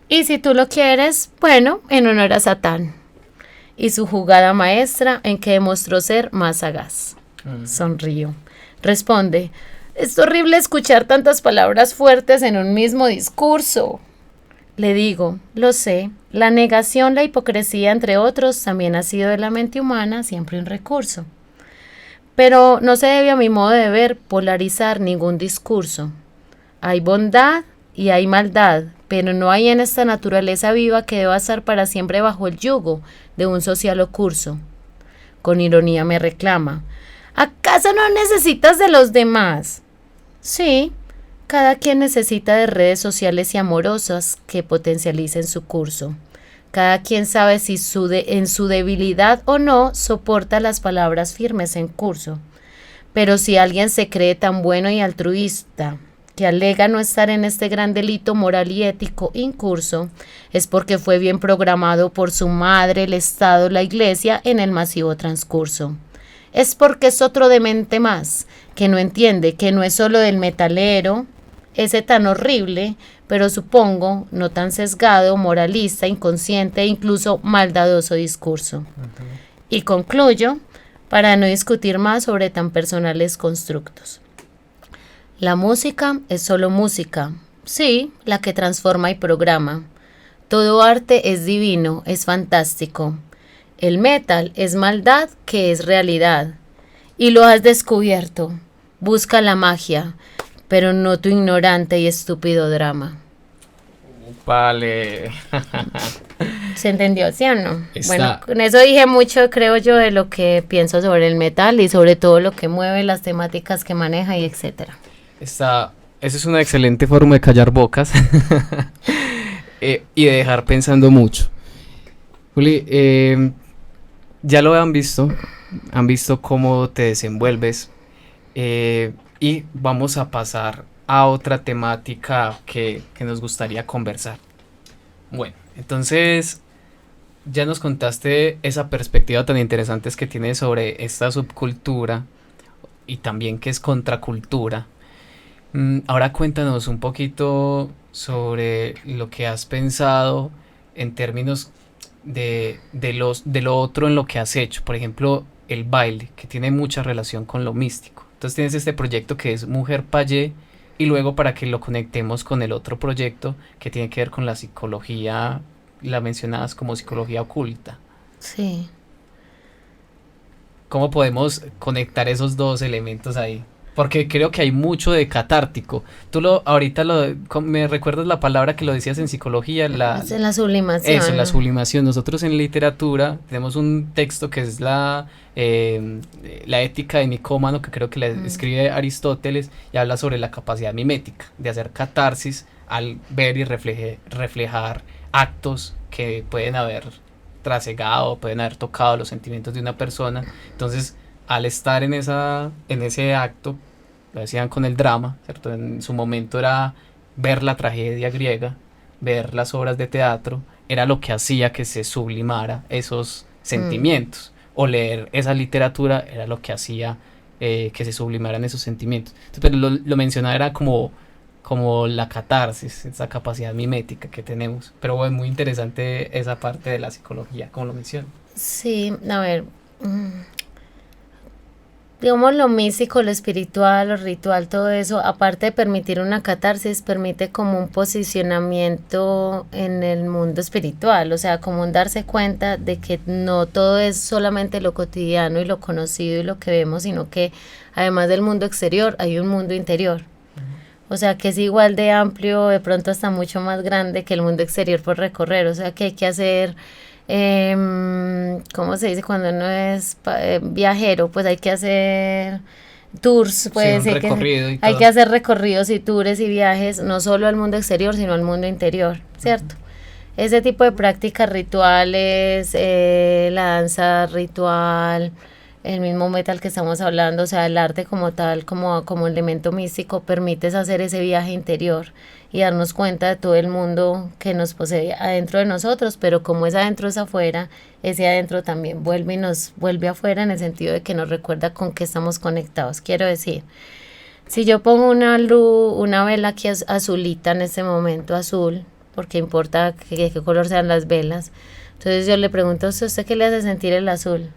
[SPEAKER 4] Y si tú lo quieres, bueno, en honor a Satán, y su jugada maestra en que demostró ser más sagaz. Sonrío. Responde, es horrible escuchar tantas palabras fuertes en un mismo discurso. Le digo, lo sé, la negación, la hipocresía, entre otros, también ha sido de la mente humana siempre un recurso. Pero no se debe, a mi modo de ver, polarizar ningún discurso. Hay bondad y hay maldad, pero no hay en esta naturaleza viva que deba estar para siempre bajo el yugo de un social curso. Con ironía me reclama, ¿acaso no necesitas de los demás? Sí, cada quien necesita de redes sociales y amorosas que potencialicen su curso. Cada quien sabe si en su debilidad o no soporta las palabras firmes en curso. Pero si alguien se cree tan bueno y altruista que alega no estar en este gran delito moral y ético incurso, es porque fue bien programado por su madre, el Estado, la Iglesia en el masivo transcurso. Es porque es otro demente más, que no entiende que no es solo del metalero, ese tan horrible, pero supongo no tan sesgado, moralista, inconsciente e incluso maldadoso discurso. Y concluyo, para no discutir más sobre tan personales constructos. La música es solo música, sí, la que transforma y programa. Todo arte es divino, es fantástico. El metal es maldad que es realidad. Y lo has descubierto. Busca la magia, pero no tu ignorante y estúpido drama.
[SPEAKER 3] Vale.
[SPEAKER 4] ¿Se entendió, sí o no? Bueno, con eso dije mucho, creo yo, de lo que pienso sobre el metal y sobre todo lo que mueve, las temáticas que maneja y etcétera.
[SPEAKER 3] Esa es una excelente forma de callar bocas y de dejar pensando mucho. Juli, ya lo han visto cómo te desenvuelves y vamos a pasar a otra temática que nos gustaría conversar. Bueno, entonces ya nos contaste esa perspectiva tan interesante que tienes sobre esta subcultura y también que es contracultura. Ahora cuéntanos un poquito sobre lo que has pensado en términos de lo otro en lo que has hecho. Por ejemplo, el baile, que tiene mucha relación con lo místico. Entonces tienes este proyecto que es Mujer Payé, y luego para que lo conectemos con el otro proyecto que tiene que ver con la psicología, la mencionabas como psicología oculta.
[SPEAKER 4] Sí.
[SPEAKER 3] ¿Cómo podemos conectar esos dos elementos ahí? porque creo que hay mucho de catártico. Ahorita me recuerdas la palabra que lo decías en psicología,
[SPEAKER 4] Es en la sublimación.
[SPEAKER 3] eso, la sublimación. Nosotros en literatura tenemos un texto que es la ética de Nicómano, que creo que la escribe Aristóteles, y habla sobre la capacidad mimética, de hacer catarsis al ver y reflejar actos que pueden haber trasegado, pueden haber tocado los sentimientos de una persona. Entonces, al estar en ese acto, lo decían con el drama, ¿cierto? En su momento era ver la tragedia griega, ver las obras de teatro, era lo que hacía que se sublimara esos sentimientos, o leer esa literatura era lo que hacía que se sublimaran esos sentimientos. Entonces, pero lo mencionaba era como la catarsis, esa capacidad mimética que tenemos. Pero bueno, muy interesante esa parte de la psicología, como lo menciona.
[SPEAKER 4] Sí, a ver, digamos lo místico, lo espiritual, lo ritual, todo eso, aparte de permitir una catarsis, permite como un posicionamiento en el mundo espiritual, o sea, como un darse cuenta de que no todo es solamente lo cotidiano y lo conocido y lo que vemos, sino que además del mundo exterior hay un mundo interior. O sea, que es igual de amplio, de pronto hasta mucho más grande que el mundo exterior por recorrer, o sea, que hay que hacer... ¿cómo se dice? Cuando uno es viajero, pues hay que hacer tours, pues
[SPEAKER 3] Sí, un recorrido y
[SPEAKER 4] hay
[SPEAKER 3] todo.
[SPEAKER 4] que hacer recorridos y tours y viajes, no solo al mundo exterior, sino al mundo interior, ¿cierto? Ese tipo de prácticas rituales, la danza ritual, el mismo metal que estamos hablando, o sea, el arte como tal, como elemento místico, permite hacer ese viaje interior y darnos cuenta de todo el mundo que nos posee adentro de nosotros, pero como es adentro es afuera, ese adentro también vuelve y nos vuelve afuera en el sentido de que nos recuerda con qué estamos conectados. Quiero decir, si yo pongo una luz, una vela aquí azulita en este momento, azul, porque importa qué color sean las velas, entonces yo le pregunto a usted qué le hace sentir el azul,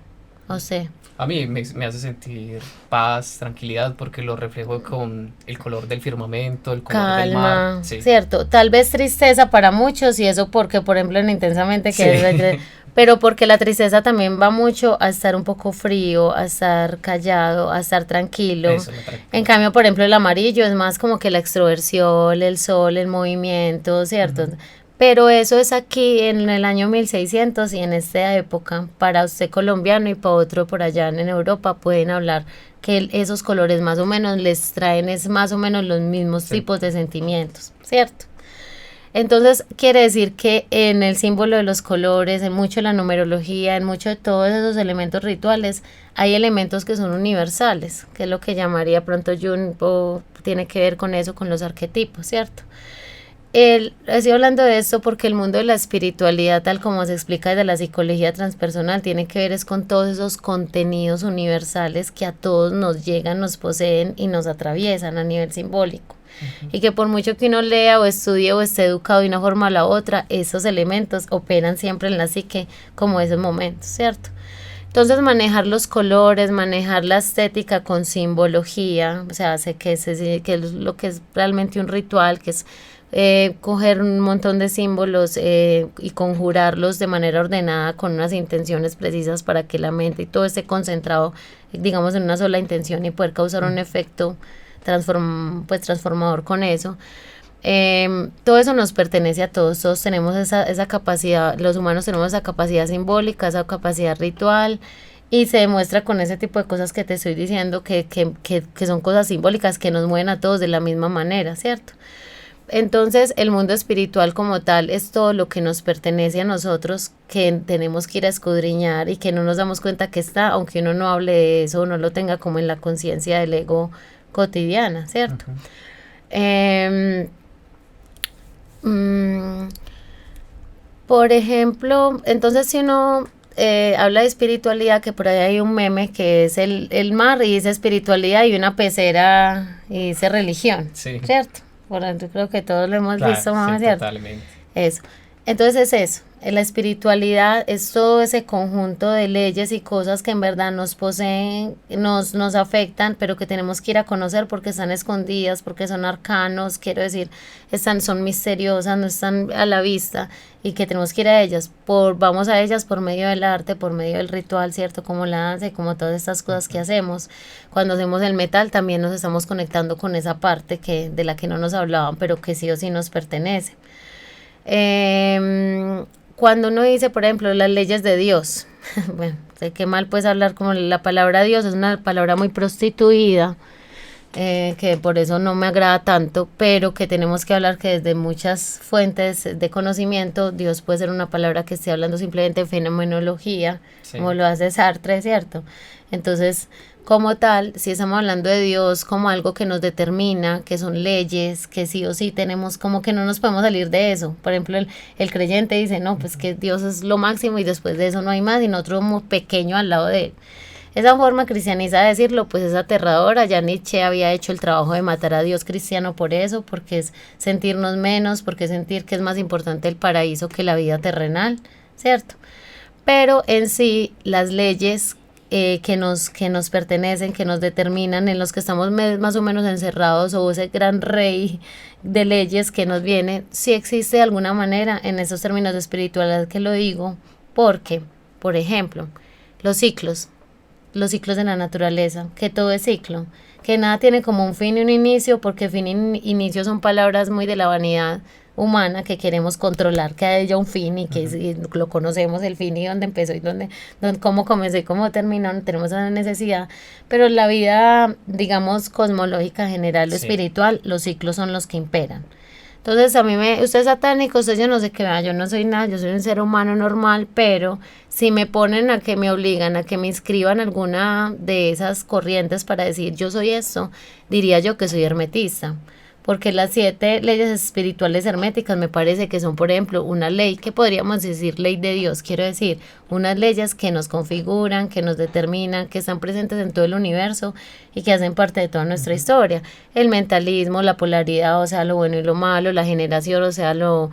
[SPEAKER 4] a usted.
[SPEAKER 3] A mí me hace sentir paz, tranquilidad, porque lo reflejo con el color del firmamento, el color del mar.
[SPEAKER 4] Calma,
[SPEAKER 3] Sí.
[SPEAKER 4] cierto, tal vez tristeza para muchos y eso porque por ejemplo en Intensamente que
[SPEAKER 3] Sí.
[SPEAKER 4] pero porque la tristeza también va mucho a estar un poco frío, a estar callado, a estar tranquilo.
[SPEAKER 3] Eso me trae.
[SPEAKER 4] En cambio, por ejemplo, el amarillo es más como que la extroversión, el sol, el movimiento, ¿cierto? Pero eso es aquí en el año 1600 y en esta época, para usted colombiano y para otro por allá en Europa, pueden hablar que esos colores más o menos les traen es más o menos los mismos
[SPEAKER 3] Sí.
[SPEAKER 4] tipos de sentimientos, ¿cierto? Entonces quiere decir que en el símbolo de los colores, en mucho de la numerología, en mucho de todos esos elementos rituales, hay elementos que son universales, que es lo que llamaría pronto Jung, o tiene que ver con eso, con los arquetipos, ¿cierto? Estoy hablando de esto porque el mundo de la espiritualidad, tal como se explica desde la psicología transpersonal, tiene que ver es con todos esos contenidos universales que a todos nos llegan, nos poseen y nos atraviesan a nivel simbólico. Y que por mucho que uno lea o estudie o esté educado de una forma a la otra, esos elementos operan siempre en la psique como esos momentos, ¿cierto? Entonces manejar los colores, manejar la estética con simbología, o sea, hace que es lo que es realmente un ritual, que es coger un montón de símbolos y conjurarlos de manera ordenada con unas intenciones precisas para que la mente y todo esté concentrado, digamos, en una sola intención y poder causar un efecto transformador con eso. Todo eso nos pertenece a todos, todos tenemos esa capacidad, los humanos tenemos esa capacidad simbólica, esa capacidad ritual, y se demuestra con ese tipo de cosas que te estoy diciendo que son cosas simbólicas que nos mueven a todos de la misma manera, ¿cierto? Entonces el mundo espiritual como tal es todo lo que nos pertenece a nosotros, que tenemos que ir a escudriñar y que no nos damos cuenta que está, aunque uno no hable de eso, no lo tenga como en la conciencia del ego cotidiana, ¿cierto? Por ejemplo, entonces si uno habla de espiritualidad, que por ahí hay un meme que es el mar y dice espiritualidad y una pecera y dice religión,
[SPEAKER 3] Sí.
[SPEAKER 4] ¿cierto? Por ejemplo, creo que todos lo hemos
[SPEAKER 3] Claro,
[SPEAKER 4] visto, mamá,
[SPEAKER 3] sí,
[SPEAKER 4] ¿cierto?
[SPEAKER 3] totalmente.
[SPEAKER 4] Eso. Entonces es eso, la espiritualidad es todo ese conjunto de leyes y cosas que en verdad nos poseen, nos afectan, pero que tenemos que ir a conocer porque están escondidas, porque son arcanos, quiero decir, son misteriosas, no están a la vista y que tenemos que ir a ellas, vamos a ellas por medio del arte, por medio del ritual, ¿cierto? Como la danza y como todas estas cosas que hacemos. Cuando hacemos el metal también nos estamos conectando con esa parte de la que no nos hablaban, pero que sí o sí nos pertenece. Cuando uno dice, por ejemplo, las leyes de Dios, bueno, sé que mal puedes hablar como la palabra Dios, es una palabra muy prostituida, que por eso no me agrada tanto, pero que tenemos que hablar que desde muchas fuentes de conocimiento, Dios puede ser una palabra que esté hablando simplemente de fenomenología, sí, como lo hace Sartre, ¿cierto? Entonces, como tal, si estamos hablando de Dios como algo que nos determina, que son leyes, que sí o sí tenemos, como que no nos podemos salir de eso. Por ejemplo, el creyente dice, no, pues que Dios es lo máximo y después de eso no hay más, y nosotros muy pequeño al lado de él. Esa forma cristianizada de decirlo, pues es aterradora. Ya Nietzsche había hecho el trabajo de matar a Dios cristiano por eso, porque es sentirnos menos, porque sentir que es más importante el paraíso que la vida terrenal, ¿cierto? Pero en sí, las leyes que nos pertenecen, que nos determinan, en los que estamos más o menos encerrados, o ese gran rey de leyes que nos viene, sí existe de alguna manera en esos términos de espiritualidad que lo digo, porque, por ejemplo, los ciclos de la naturaleza, que todo es ciclo, que nada tiene como un fin y un inicio, porque fin y inicio son palabras muy de la vanidad humana, que queremos controlar que haya un fin y que lo conocemos el fin y dónde empezó y cómo comenzó y cómo terminó, no tenemos esa necesidad, pero la vida, digamos, cosmológica general o espiritual, los ciclos son los que imperan. Entonces usted es satánico, usted yo no sé qué, yo no soy nada, yo soy un ser humano normal, pero si me ponen a que me obligan a que me inscriban alguna de esas corrientes para decir yo soy esto, diría yo que soy hermetista. Porque las 7 leyes espirituales herméticas me parece que son, por ejemplo, una ley que podríamos decir ley de Dios, quiero decir, unas leyes que nos configuran, que nos determinan, que están presentes en todo el universo y que hacen parte de toda nuestra historia. El mentalismo, la polaridad, o sea, lo bueno y lo malo, la generación, o sea, lo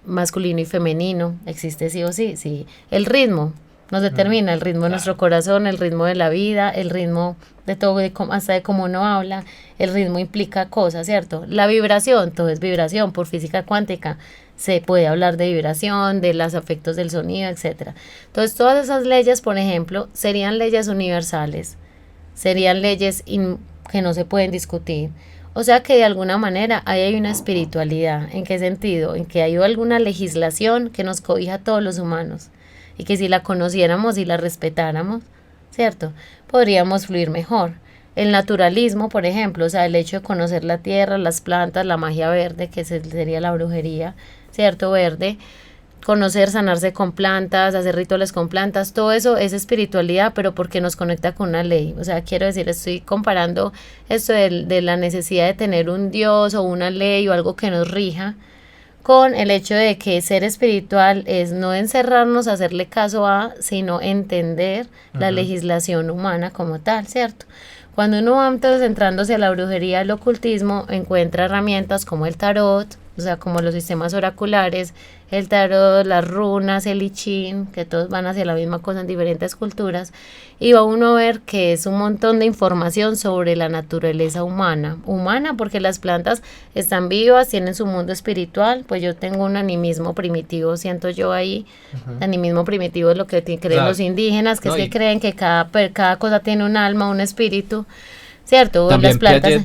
[SPEAKER 4] masculino y femenino, existe sí o sí, sí. El ritmo nos determina, el ritmo de nuestro corazón, el ritmo de la vida, el ritmo de todo, hasta de cómo uno habla, el ritmo implica cosas, ¿cierto? La vibración, todo es vibración, por física cuántica se puede hablar de vibración, de los efectos del sonido, etcétera. Entonces, todas esas leyes, por ejemplo, serían leyes universales, serían leyes que no se pueden discutir. O sea que de alguna manera ahí hay una espiritualidad. ¿En qué sentido? En que hay alguna legislación que nos cobija a todos los humanos y que si la conociéramos y la respetáramos, ¿cierto? Podríamos fluir mejor. El naturalismo, por ejemplo, o sea, el hecho de conocer la tierra, las plantas, la magia verde, que sería la brujería, ¿cierto? Verde, conocer, sanarse con plantas, hacer rituales con plantas, todo eso es espiritualidad, pero porque nos conecta con una ley. O sea, quiero decir, estoy comparando esto de la necesidad de tener un Dios o una ley o algo que nos rija, con el hecho de que ser espiritual es no encerrarnos a hacerle caso a, sino entender la legislación humana como tal, ¿cierto? Cuando uno va entonces entrándose a la brujería, el ocultismo, encuentra herramientas como el tarot, o sea, como los sistemas oraculares, el tarot, las runas, el I Ching, que todos van hacia la misma cosa en diferentes culturas, y va uno a ver que es un montón de información sobre la naturaleza humana porque las plantas están vivas, tienen su mundo espiritual, pues yo tengo un animismo primitivo, siento yo ahí, animismo primitivo es lo que creen los indígenas, que no, es que creen que cada cosa tiene un alma, un espíritu, ¿cierto?
[SPEAKER 3] También
[SPEAKER 4] las plantas...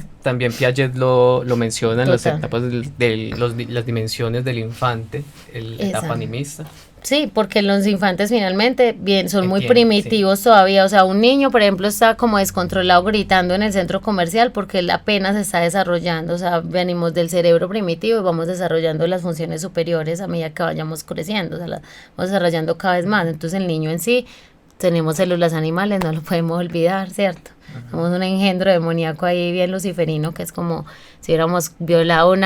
[SPEAKER 3] Piaget lo menciona en las etapas las dimensiones del infante, la etapa animista.
[SPEAKER 4] Sí, porque los infantes finalmente son muy primitivos todavía, o sea, un niño, por ejemplo, está como descontrolado gritando en el centro comercial porque él apenas está desarrollando, o sea, venimos del cerebro primitivo y vamos desarrollando las funciones superiores a medida que vayamos creciendo, o sea, las vamos desarrollando cada vez más, entonces el niño en sí, tenemos células animales, no lo podemos olvidar, ¿cierto? Somos un engendro demoníaco ahí bien luciferino, que es como si hubiéramos violado un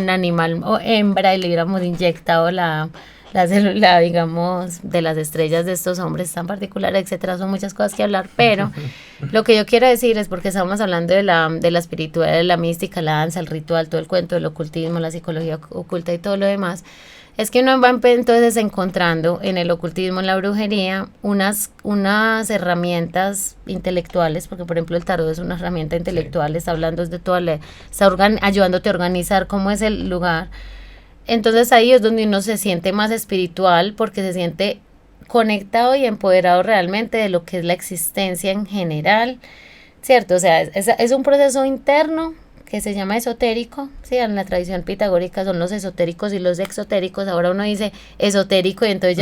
[SPEAKER 4] animal o hembra y le hubiéramos inyectado la célula, digamos, de las estrellas de estos hombres tan particulares, etcétera. Son muchas cosas que hablar, pero lo que yo quiero decir es porque estamos hablando de la espiritualidad, de la mística, la danza, el ritual, todo el cuento del ocultismo, la psicología oculta y todo lo demás. Es que uno va entonces encontrando en el ocultismo, en la brujería, unas herramientas intelectuales, porque por ejemplo el tarot es una herramienta intelectual, está hablando de toda está ayudándote a organizar cómo es el lugar. Entonces ahí es donde uno se siente más espiritual, porque se siente conectado y empoderado realmente de lo que es la existencia en general, ¿cierto? O sea, es un proceso interno que se llama esotérico, sí, en la tradición pitagórica son los esotéricos y los exotéricos. Ahora uno dice esotérico y entonces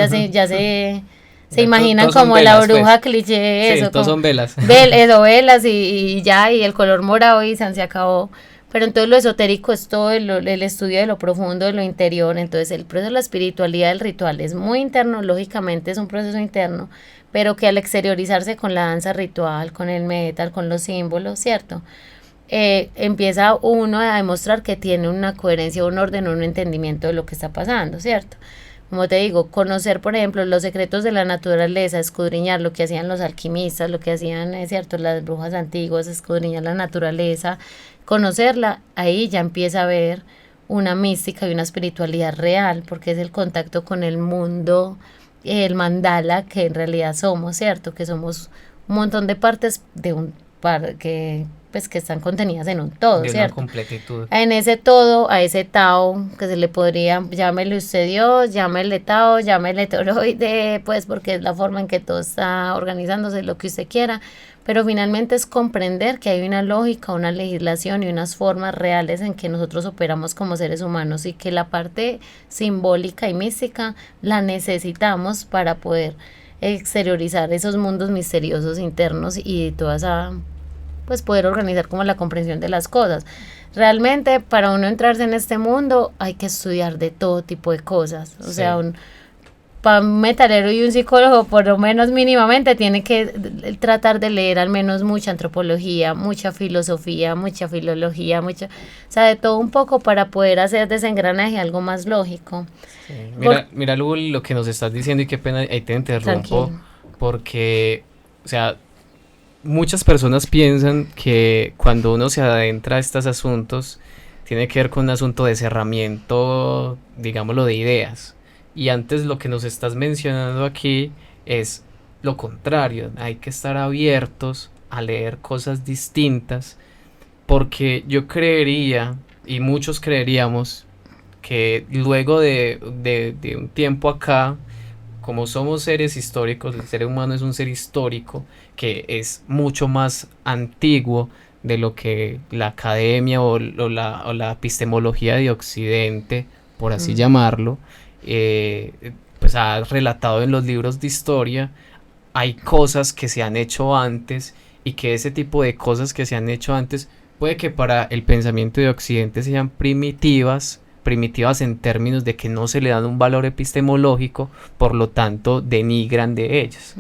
[SPEAKER 4] se imaginan como la
[SPEAKER 3] velas,
[SPEAKER 4] bruja
[SPEAKER 3] pues.
[SPEAKER 4] cliché,
[SPEAKER 3] Sí,
[SPEAKER 4] eso,
[SPEAKER 3] todos
[SPEAKER 4] como
[SPEAKER 3] son velas.
[SPEAKER 4] velas y ya, y el color morado y se acabó. Pero entonces lo esotérico es todo el estudio de lo profundo, de lo interior. Entonces el proceso de la espiritualidad del ritual es muy interno, lógicamente es un proceso interno, pero que al exteriorizarse con la danza ritual, con el metal, con los símbolos, ¿cierto? Empieza uno a demostrar que tiene una coherencia, un orden, un entendimiento de lo que está pasando, ¿cierto? Como te digo, conocer, por ejemplo, los secretos de la naturaleza, escudriñar lo que hacían los alquimistas, lo que hacían, ¿cierto?, las brujas antiguas, escudriñar la naturaleza, conocerla, ahí ya empieza a haber una mística y una espiritualidad real, porque es el contacto con el mundo, el mandala que en realidad somos, ¿cierto? Que somos un montón de partes de un par que pues que están contenidas en un todo,
[SPEAKER 3] De una
[SPEAKER 4] ¿cierto?
[SPEAKER 3] completitud.
[SPEAKER 4] En ese todo, a ese Tao, que se le podría, llámele usted Dios, llámele Tao, llámele toroide, pues porque es la forma en que todo está organizándose, lo que usted quiera, pero finalmente es comprender que hay una lógica, una legislación y unas formas reales en que nosotros operamos como seres humanos y que la parte simbólica y mística la necesitamos para poder exteriorizar esos mundos misteriosos internos y toda esa, pues poder organizar como la comprensión de las cosas. Realmente para uno entrarse en este mundo hay que estudiar de todo tipo de cosas, o
[SPEAKER 3] Sí.
[SPEAKER 4] sea, para un metalero y un psicólogo por lo menos mínimamente tiene que tratar de leer al menos mucha antropología, mucha filosofía, mucha filología, o sea, de todo un poco para poder hacer de ese engranaje algo más lógico.
[SPEAKER 3] Sí. Mira lo que nos estás diciendo y qué pena, ahí te interrumpo,
[SPEAKER 4] Tranquilo.
[SPEAKER 3] porque, o sea, muchas personas piensan que cuando uno se adentra a estos asuntos, tiene que ver con un asunto de cerramiento, digámoslo, de ideas. Y antes lo que nos estás mencionando aquí es lo contrario, hay que estar abiertos a leer cosas distintas, porque yo creería, y muchos creeríamos, que luego de un tiempo acá, como somos seres históricos, el ser humano es un ser histórico que es mucho más antiguo de lo que la academia o la epistemología de Occidente, por así llamarlo, pues ha relatado en los libros de historia. Hay cosas que se han hecho antes y que ese tipo de cosas que se han hecho antes puede que para el pensamiento de Occidente sean primitivas en términos de que no se le dan un valor epistemológico, por lo tanto denigran de ellas.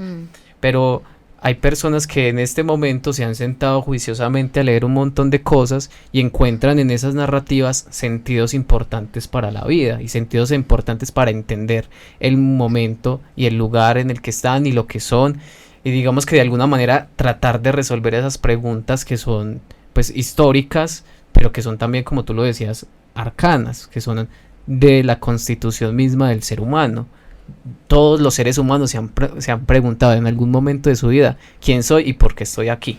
[SPEAKER 3] Pero hay personas que en este momento se han sentado juiciosamente a leer un montón de cosas y encuentran en esas narrativas sentidos importantes para la vida y sentidos importantes para entender el momento y el lugar en el que están y lo que son, y digamos que de alguna manera tratar de resolver esas preguntas que son pues históricas, pero que son también, como tú lo decías, arcanas, que son de la constitución misma del ser humano. Todos los seres humanos se han preguntado en algún momento de su vida quién soy y por qué estoy aquí,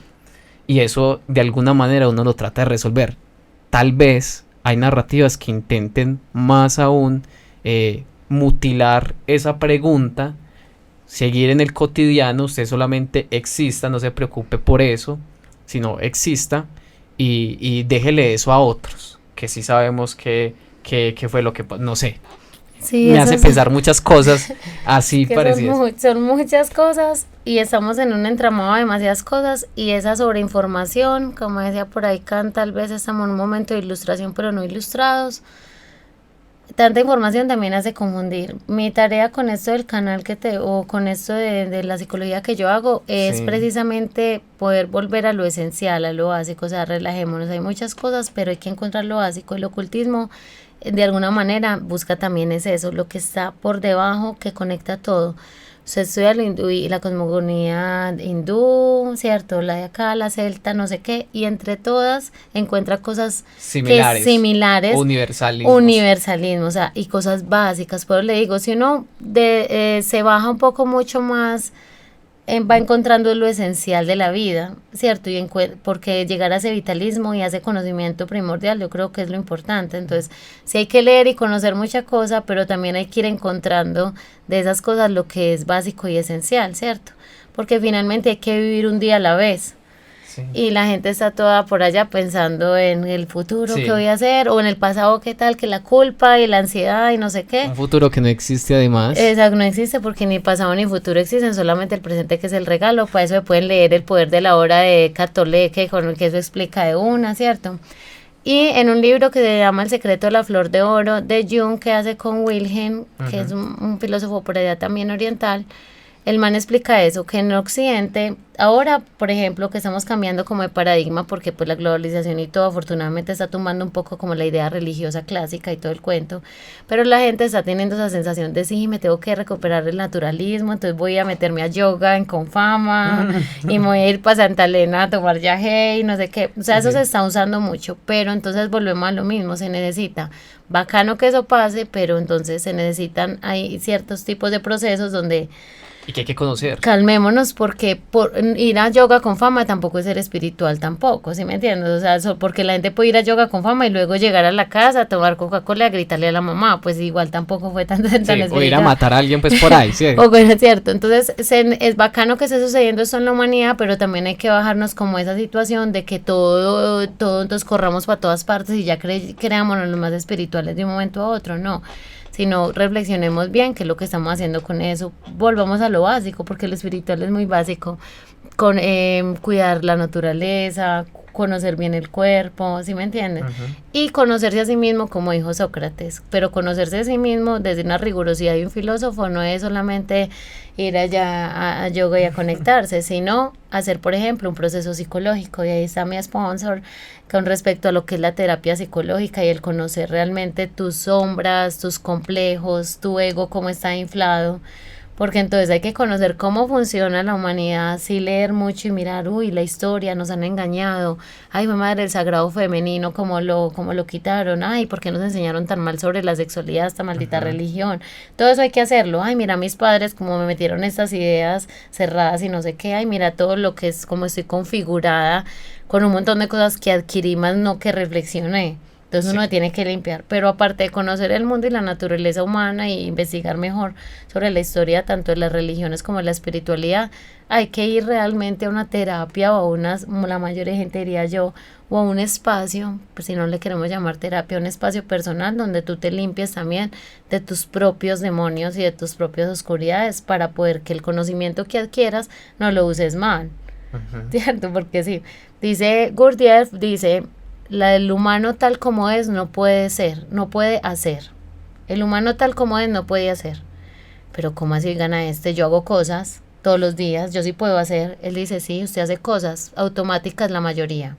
[SPEAKER 3] y eso de alguna manera uno lo trata de resolver. Tal vez hay narrativas que intenten más aún mutilar esa pregunta, seguir en el cotidiano, usted solamente exista, no se preocupe por eso, sino exista y déjele eso a otros, que sí sabemos que fue lo que no sé.
[SPEAKER 4] Sí,
[SPEAKER 3] Me hace pensar muchas cosas así
[SPEAKER 4] que
[SPEAKER 3] parecidas.
[SPEAKER 4] son muchas cosas y estamos en un entramado de demasiadas cosas y esa sobreinformación, como decía por ahí Kant, tal vez estamos en un momento de ilustración pero no ilustrados. Tanta información también hace confundir. Mi tarea con esto del canal o con esto de la psicología que yo hago es precisamente poder volver a lo esencial, a lo básico, o sea, relajémonos, hay muchas cosas, pero hay que encontrar lo básico. El ocultismo de alguna manera busca también es eso, lo que está por debajo que conecta todo. Usted estudia lo hindú y la cosmogonía hindú, ¿cierto? La de acá, la celta, no sé qué, y entre todas encuentra cosas
[SPEAKER 3] Similares.
[SPEAKER 4] similares,
[SPEAKER 3] Universalismos.
[SPEAKER 4] universalismo, o sea, y cosas básicas. Pero le digo, si uno se baja un poco mucho más, va encontrando lo esencial de la vida, ¿cierto? Porque llegar a ese vitalismo y a ese conocimiento primordial, yo creo que es lo importante. Entonces, sí hay que leer y conocer mucha cosa, pero también hay que ir encontrando de esas cosas lo que es básico y esencial, ¿cierto? Porque finalmente hay que vivir un día a la vez.
[SPEAKER 3] Sí.
[SPEAKER 4] Y la gente está toda por allá pensando en el futuro,
[SPEAKER 3] Sí.
[SPEAKER 4] qué voy a hacer, o en el pasado, qué tal, que la culpa y la ansiedad y no sé qué.
[SPEAKER 3] Un futuro que no existe además.
[SPEAKER 4] Exacto, no existe porque ni pasado ni futuro existen, solamente el presente que es el regalo. Para eso pueden leer El poder de la hora de Cartolé, con el que eso explica de una, ¿cierto? Y en un libro que se llama El secreto de la flor de oro de Jung, que hace con Wilhelm, que es un filósofo por allá también oriental, el man explica eso, que en Occidente, ahora, por ejemplo, que estamos cambiando como de paradigma, porque pues la globalización y todo, afortunadamente está tumbando un poco como la idea religiosa clásica y todo el cuento, pero la gente está teniendo esa sensación de sí, me tengo que recuperar el naturalismo, entonces voy a meterme a yoga en Confama, y me voy a ir para Santa Elena a tomar yagé y no sé qué, o sea, eso
[SPEAKER 3] Sí.
[SPEAKER 4] se está usando mucho, pero entonces volvemos a lo mismo, se necesita, bacano que eso pase, pero entonces se necesitan, hay ciertos tipos de procesos donde
[SPEAKER 3] Y que hay que conocer.
[SPEAKER 4] calmémonos, porque ir a yoga con fama tampoco es ser espiritual tampoco, ¿sí me entiendes? O sea, porque la gente puede ir a yoga con fama y luego llegar a la casa, tomar Coca-Cola y gritarle a la mamá, pues igual tampoco fue tan
[SPEAKER 3] Sí,
[SPEAKER 4] espiritual.
[SPEAKER 3] o ir a matar a alguien pues por ahí, sí.
[SPEAKER 4] O bueno, es cierto, entonces es bacano que esté sucediendo esto en la humanidad, pero también hay que bajarnos como esa situación de que todo entonces corramos para todas partes y ya creámonos los más espirituales de un momento a otro, no, sino reflexionemos bien qué es lo que estamos haciendo con eso, volvamos a lo básico, porque lo espiritual es muy básico, con cuidar la naturaleza, conocer bien el cuerpo, ¿sí me entiendes? Y conocerse a sí mismo, como dijo Sócrates, pero conocerse a sí mismo desde una rigurosidad de un filósofo no es solamente ir allá a yoga y a conectarse, sino hacer, por ejemplo, un proceso psicológico, y ahí está mi sponsor con respecto a lo que es la terapia psicológica y el conocer realmente tus sombras, tus complejos, tu ego, cómo está inflado. Porque entonces hay que conocer cómo funciona la humanidad, sí leer mucho y mirar, uy, la historia, nos han engañado, ay, mi madre, el sagrado femenino, cómo lo quitaron, ay, ¿por qué nos enseñaron tan mal sobre la sexualidad, esta maldita religión? Todo eso hay que hacerlo, ay, mira mis padres, cómo me metieron estas ideas cerradas y no sé qué, ay, mira todo lo que es, cómo estoy configurada, con un montón de cosas que adquirí más no que reflexioné. Entonces uno tiene que limpiar, pero aparte de conocer el mundo y la naturaleza humana y investigar mejor sobre la historia tanto de las religiones como de la espiritualidad, hay que ir realmente a una terapia o a la mayoría de gente diría yo, o a un espacio, pues si no le queremos llamar terapia, un espacio personal donde tú te limpies también de tus propios demonios y de tus propias oscuridades para poder que el conocimiento que adquieras no lo uses mal, ¿cierto? Porque sí, dice Gurdjieff, dice... el humano tal como es no puede ser, no puede hacer. El humano tal como es no puede hacer. Pero ¿cómo así gana yo hago cosas todos los días, yo sí puedo hacer. Él dice, sí, usted hace cosas automáticas la mayoría.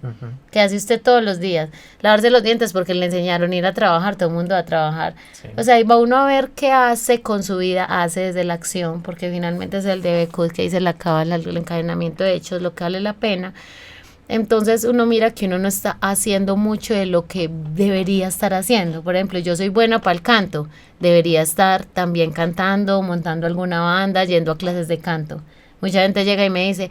[SPEAKER 4] ¿Qué hace usted todos los días? Lavarse los dientes porque le enseñaron a ir a trabajar, todo el mundo va a trabajar.
[SPEAKER 3] Sí.
[SPEAKER 4] O sea, ahí va uno a ver qué hace con su vida, hace desde la acción, porque finalmente es el de Becud que dice la cábala, el encadenamiento de hechos, lo que vale la pena. Entonces uno mira que uno no está haciendo mucho de lo que debería estar haciendo. Por ejemplo, yo soy buena para el canto, debería estar también cantando, montando alguna banda, yendo a clases de canto. Mucha gente llega y me dice,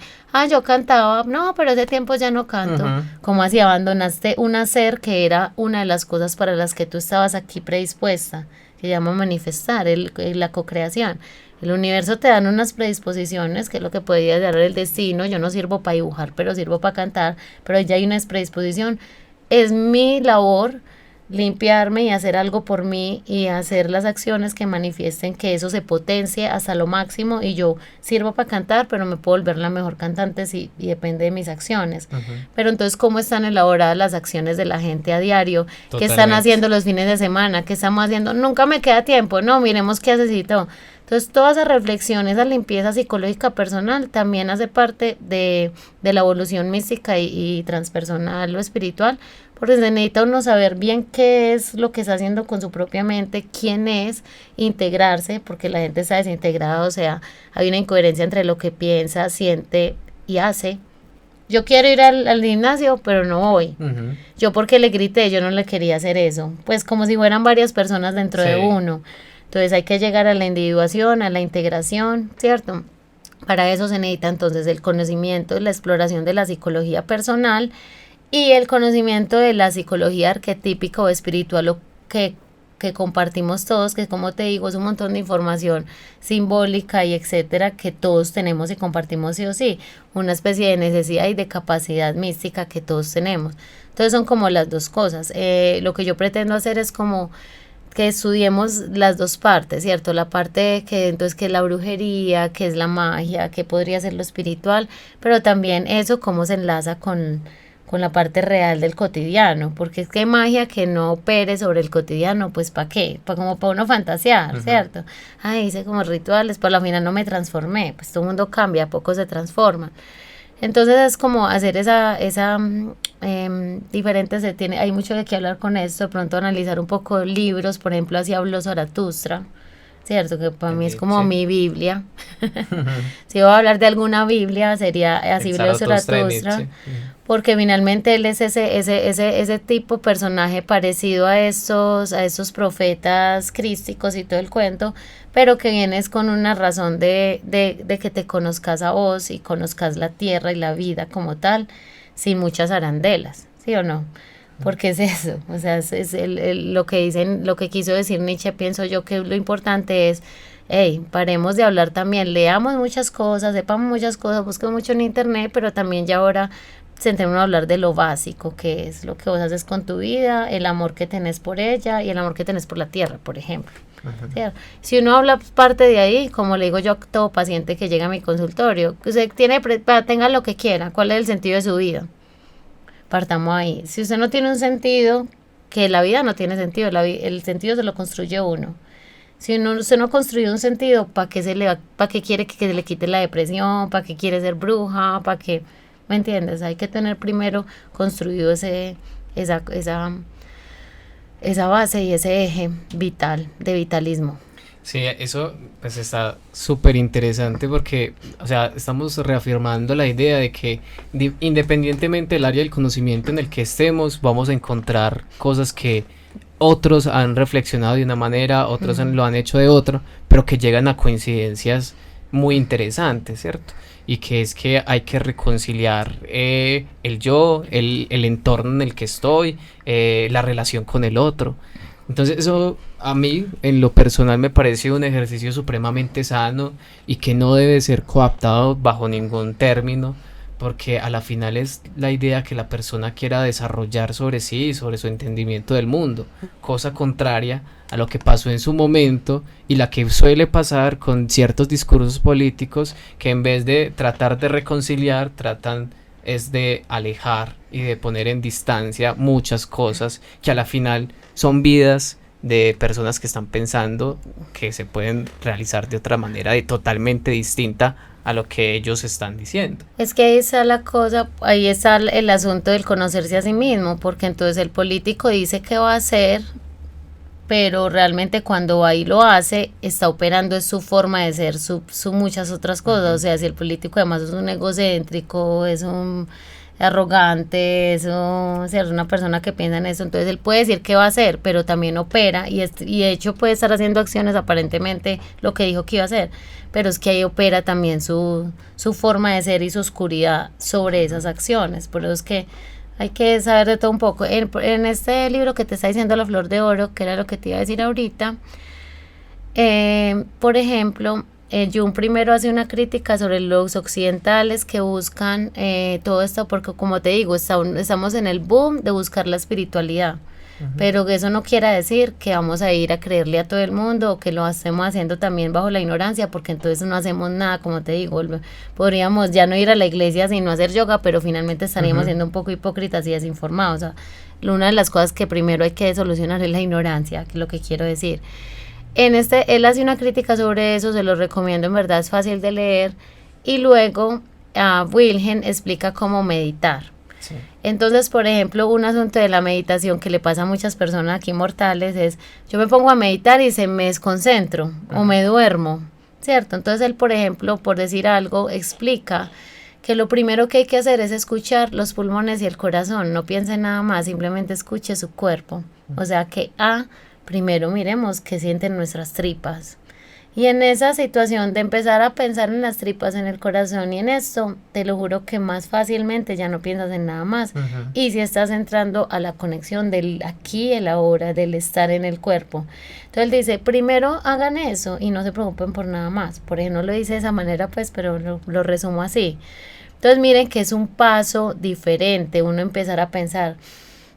[SPEAKER 4] yo cantaba, no, pero hace tiempo ya no canto. ¿Cómo así abandonaste un hacer que era una de las cosas para las que tú estabas aquí predispuesta? Que llama manifestar, la co-creación. El universo te dan unas predisposiciones, que es lo que podría dar el destino. Yo no sirvo para dibujar, pero sirvo para cantar, pero ya hay una predisposición. Es mi labor limpiarme y hacer algo por mí y hacer las acciones que manifiesten que eso se potencie hasta lo máximo, y yo sirvo para cantar, pero me puedo volver la mejor cantante y depende de mis acciones. Pero entonces, ¿cómo están elaboradas las acciones de la gente a diario? ¿Qué están
[SPEAKER 3] Totalmente.
[SPEAKER 4] haciendo los fines de semana? ¿Qué estamos haciendo? Nunca me queda tiempo, no, miremos qué necesito. Entonces, todas esas reflexiones, esa limpieza psicológica personal también hace parte de la evolución mística y transpersonal o espiritual, porque se necesita uno saber bien qué es lo que está haciendo con su propia mente, quién es, integrarse, porque la gente está desintegrada, o sea, hay una incoherencia entre lo que piensa, siente y hace. Yo quiero ir al gimnasio, pero no voy.
[SPEAKER 3] Ujú.
[SPEAKER 4] Yo porque le grité, yo no le quería hacer eso. Pues como si fueran varias personas dentro de
[SPEAKER 3] Sí.
[SPEAKER 4] uno. Entonces hay que llegar a la individuación, a la integración, ¿cierto? Para eso se necesita entonces el conocimiento, la exploración de la psicología personal y el conocimiento de la psicología arquetípica o espiritual o que compartimos todos, que como te digo es un montón de información simbólica y etcétera que todos tenemos y compartimos sí o sí, una especie de necesidad y de capacidad mística que todos tenemos. Entonces son como las dos cosas. Lo que yo pretendo hacer es como que estudiemos las dos partes, ¿cierto? La parte que entonces que es la brujería, que es la magia, que podría ser lo espiritual, pero también eso cómo se enlaza con la parte real del cotidiano, porque es que hay magia que no opere sobre el cotidiano, pues ¿para qué? Como para uno fantasear, ¿cierto? Ay, hice como rituales, pero al final no me transformé, pues todo el mundo cambia, pocos se transforman. Entonces es como hacer diferentes, hay mucho de qué hablar con esto, de pronto analizar un poco libros, por ejemplo, así habló Zaratustra, ¿cierto? Que para mí es como
[SPEAKER 3] Sí.
[SPEAKER 4] mi Biblia. Si voy a hablar de alguna Biblia, sería así
[SPEAKER 3] El
[SPEAKER 4] habló
[SPEAKER 3] Zaratustra de
[SPEAKER 4] Zaratustra,
[SPEAKER 3] Nietzsche.
[SPEAKER 4] porque finalmente él es ese tipo personaje parecido a estos profetas crísticos y todo el cuento, pero que vienes con una razón de que te conozcas a vos y conozcas la tierra y la vida como tal, sin muchas arandelas, ¿sí o no? Porque es eso, o sea, es lo que dicen, lo que quiso decir Nietzsche, pienso yo que lo importante es, hey, paremos de hablar también, leamos muchas cosas, sepamos muchas cosas, busquemos mucho en internet, pero también ya ahora sentémonos a hablar de lo básico, que es lo que vos haces con tu vida, el amor que tenés por ella y el amor que tenés por la tierra, por ejemplo. ¿Cierto? Si uno habla parte de ahí, como le digo yo a todo paciente que llega a mi consultorio, que usted tenga lo que quiera, ¿cuál es el sentido de su vida? Partamos ahí. Si usted no tiene un sentido, que la vida no tiene sentido, el sentido se lo construye uno. Si usted no construye un sentido, ¿para qué quiere que se le quite la depresión? ¿Para qué quiere ser bruja? ¿Para qué? ¿Me entiendes? Hay que tener primero construido esa base y ese eje vital, de vitalismo.
[SPEAKER 3] Sí, eso pues está súper interesante porque, o sea, estamos reafirmando la idea de que independientemente del área del conocimiento en el que estemos, vamos a encontrar cosas que otros han reflexionado de una manera, otros lo han hecho de otra, pero que llegan a coincidencias muy interesantes, ¿cierto? Y que es que hay que reconciliar el yo, el entorno en el que estoy, la relación con el otro. Entonces eso a mí en lo personal me parece un ejercicio supremamente sano y que no debe ser coaptado bajo ningún término, porque a la final es la idea que la persona quiera desarrollar sobre sí y sobre su entendimiento del mundo, cosa contraria a lo que pasó en su momento y la que suele pasar con ciertos discursos políticos que en vez de tratar de reconciliar, tratan es de alejar y de poner en distancia muchas cosas que a la final son vidas de personas que están pensando que se pueden realizar de otra manera, de totalmente distinta a lo que ellos están diciendo.
[SPEAKER 4] Es que ahí está la cosa, ahí está el asunto del conocerse a sí mismo, porque entonces el político dice que va a hacer, pero realmente cuando va y lo hace, está operando es su forma de ser, su muchas otras cosas. O sea, si el político además es un egocéntrico, es un arrogante, o sea, es una persona que piensa en eso, entonces él puede decir qué va a hacer, pero también opera y de hecho puede estar haciendo acciones aparentemente lo que dijo que iba a hacer, pero es que ahí opera también su forma de ser y su oscuridad sobre esas acciones. Por eso es que hay que saber de todo un poco. En este libro que te está diciendo La Flor de Oro, que era lo que te iba a decir ahorita, por ejemplo, Jung primero hace una crítica sobre los occidentales que buscan todo esto, porque como te digo, estamos en el boom de buscar la espiritualidad. Pero eso no quiere decir que vamos a ir a creerle a todo el mundo o que lo estemos haciendo también bajo la ignorancia, porque entonces no hacemos nada, como te digo, podríamos ya no ir a la iglesia sino hacer yoga, pero finalmente estaríamos siendo un poco hipócritas y desinformados. O sea, una de las cosas que primero hay que solucionar es la ignorancia, que es lo que quiero decir. Él hace una crítica sobre eso, se lo recomiendo, en verdad es fácil de leer. Y luego Wilhelm explica cómo meditar.
[SPEAKER 3] Sí.
[SPEAKER 4] Entonces, por ejemplo, un asunto de la meditación que le pasa a muchas personas aquí mortales es, yo me pongo a meditar y se me desconcentro o me duermo, ¿cierto? Entonces él, por ejemplo, por decir algo, explica que lo primero que hay que hacer es escuchar los pulmones y el corazón, no piense nada más, simplemente escuche su cuerpo. O sea que primero miremos qué sienten nuestras tripas. Y en esa situación de empezar a pensar en las tripas, en el corazón y en esto, te lo juro que más fácilmente ya no piensas en nada más. Y si estás entrando a la conexión del aquí, el ahora, del estar en el cuerpo. Entonces él dice, primero hagan eso y no se preocupen por nada más. Por ejemplo, no lo dice de esa manera, pues, pero lo resumo así. Entonces miren que es un paso diferente, uno empezar a pensar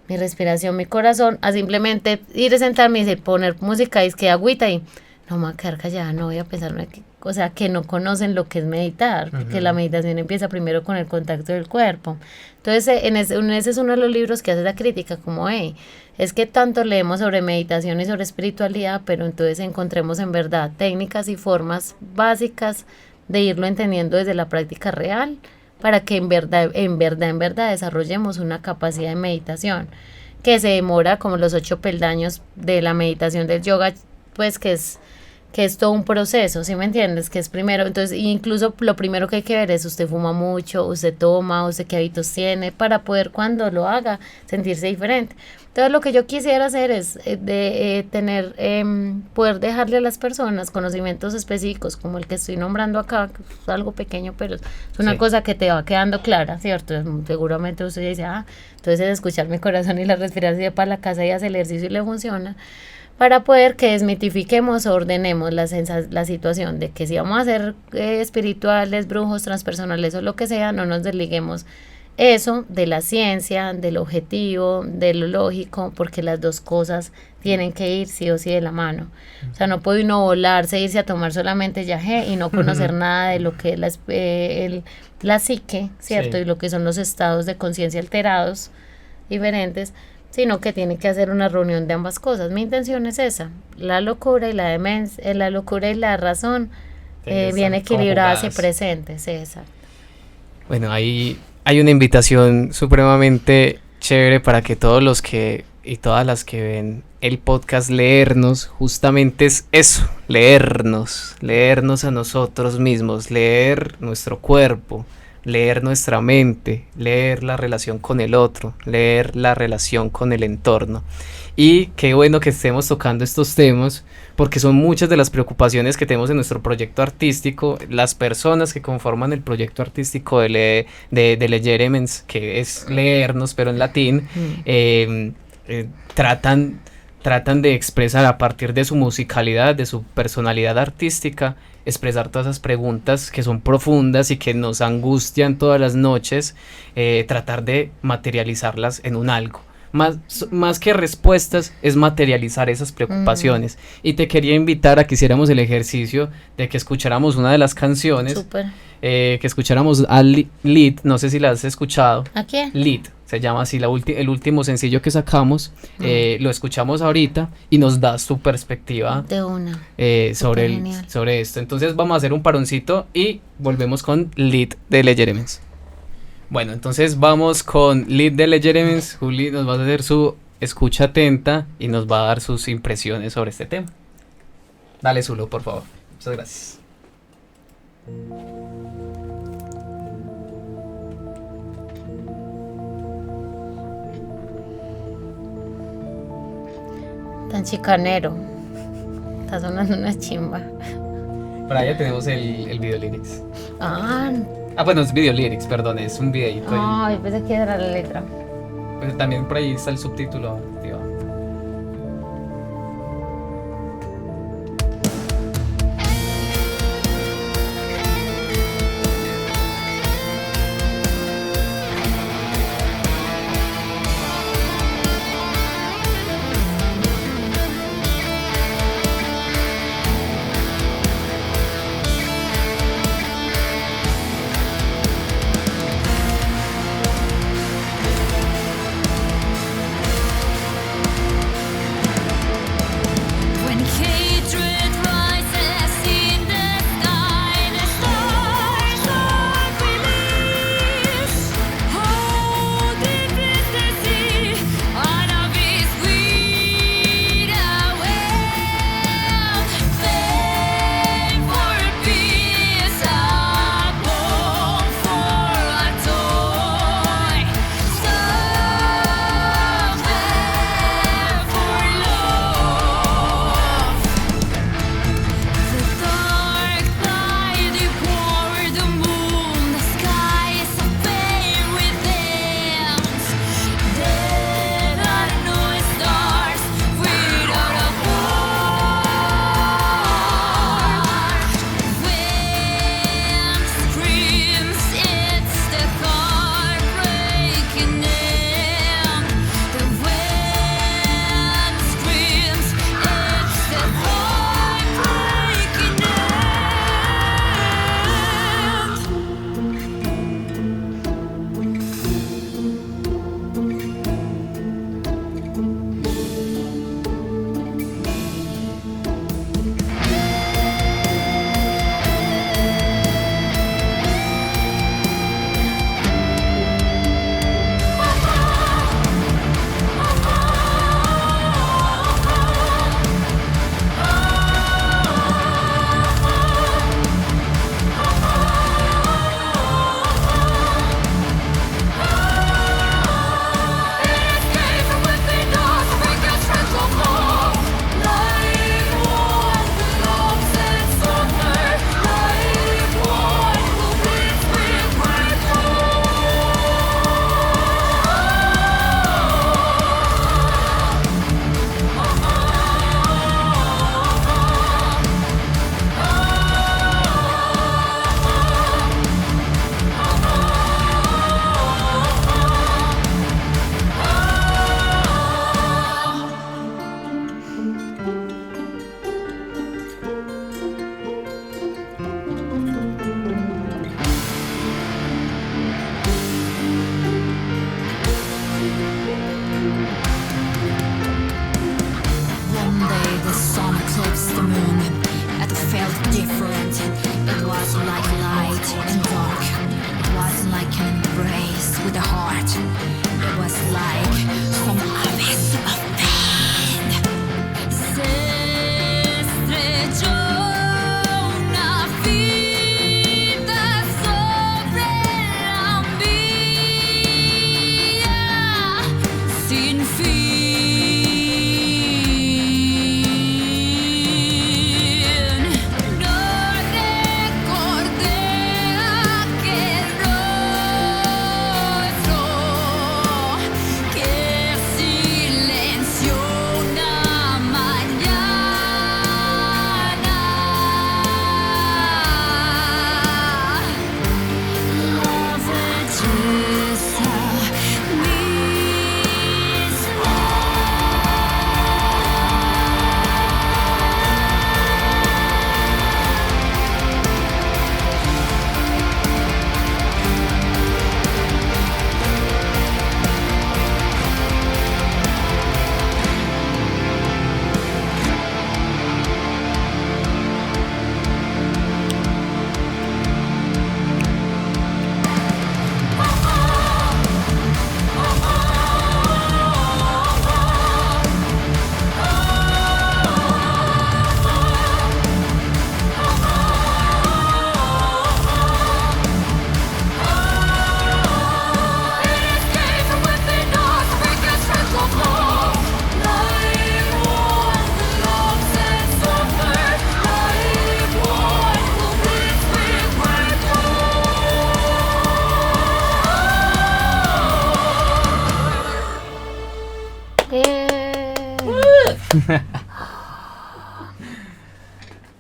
[SPEAKER 4] mi respiración, mi corazón, a simplemente ir a sentarme y decir, poner música y es que agüita y no me voy a quedar callada, no voy a pensar, o sea, que no conocen lo que es meditar, que la meditación empieza primero con el contacto del cuerpo. Entonces, ese es uno de los libros que hace la crítica, como, es que tanto leemos sobre meditación y sobre espiritualidad, pero entonces encontremos en verdad técnicas y formas básicas de irlo entendiendo desde la práctica real, para que en verdad desarrollemos una capacidad de meditación, que se demora como los 8 peldaños de la meditación del yoga, pues que es todo un proceso, ¿sí me entiendes? Que es primero, entonces incluso lo primero que hay que ver es usted fuma mucho, usted toma, usted qué hábitos tiene, para poder cuando lo haga sentirse diferente. Entonces lo que yo quisiera hacer es poder dejarle a las personas conocimientos específicos como el que estoy nombrando acá, que es algo pequeño, pero es una cosa que te va quedando clara, ¿cierto? Seguramente usted dice, entonces es escuchar mi corazón y la respiración para la casa y hace el ejercicio y le funciona, para poder que desmitifiquemos o ordenemos la situación de que si vamos a ser espirituales, brujos, transpersonales o lo que sea, no nos desliguemos eso de la ciencia, del objetivo, de lo lógico, porque las dos cosas tienen que ir sí o sí de la mano. O sea, no puede uno volarse, irse a tomar solamente yagé y no conocer nada de lo que es la psique, ¿cierto?
[SPEAKER 3] Sí.
[SPEAKER 4] Y lo que son los estados de conciencia alterados, diferentes, sino que tiene que hacer una reunión de ambas cosas. Mi intención es esa, la locura y la demencia, la locura y la razón bien equilibradas y presentes, exacto.
[SPEAKER 3] Bueno, hay una invitación supremamente chévere para que todos los que y todas las que ven el podcast leernos, justamente es eso, leernos a nosotros mismos, leer nuestro cuerpo, leer nuestra mente, leer la relación con el otro, leer la relación con el entorno. Y qué bueno que estemos tocando estos temas, porque son muchas de las preocupaciones que tenemos en nuestro proyecto artístico. Las personas que conforman el proyecto artístico de Legeremens, que es leernos, pero en latín, tratan de expresar a partir de su musicalidad, de su personalidad artística, expresar todas esas preguntas que son profundas y que nos angustian todas las noches, tratar de materializarlas en un algo. Más que respuestas, es materializar esas preocupaciones. Y te quería invitar a que hiciéramos el ejercicio de que escucháramos una de las canciones.
[SPEAKER 4] Súper.
[SPEAKER 3] Que escucháramos a Lit, no sé si la has escuchado.
[SPEAKER 4] ¿A quién?
[SPEAKER 3] Lit, se llama así, el último sencillo que sacamos. Lo escuchamos ahorita y nos da su perspectiva
[SPEAKER 4] de una
[SPEAKER 3] sobre esto. Entonces vamos a hacer un paroncito y volvemos con Lit de Legeremens. Bueno, entonces vamos con Lit de Legeremens. Juli nos va a hacer su escucha atenta y nos va a dar sus impresiones sobre este tema. Dale, Zulo, por favor. Muchas gracias.
[SPEAKER 4] Tan chicanero. Está sonando una chimba.
[SPEAKER 3] Para allá tenemos el video lyrics.
[SPEAKER 4] Ah,
[SPEAKER 3] bueno, es video lyrics, perdón, es un videito.
[SPEAKER 4] yo pensé que era la letra.
[SPEAKER 3] Pues también por ahí está el subtítulo activado.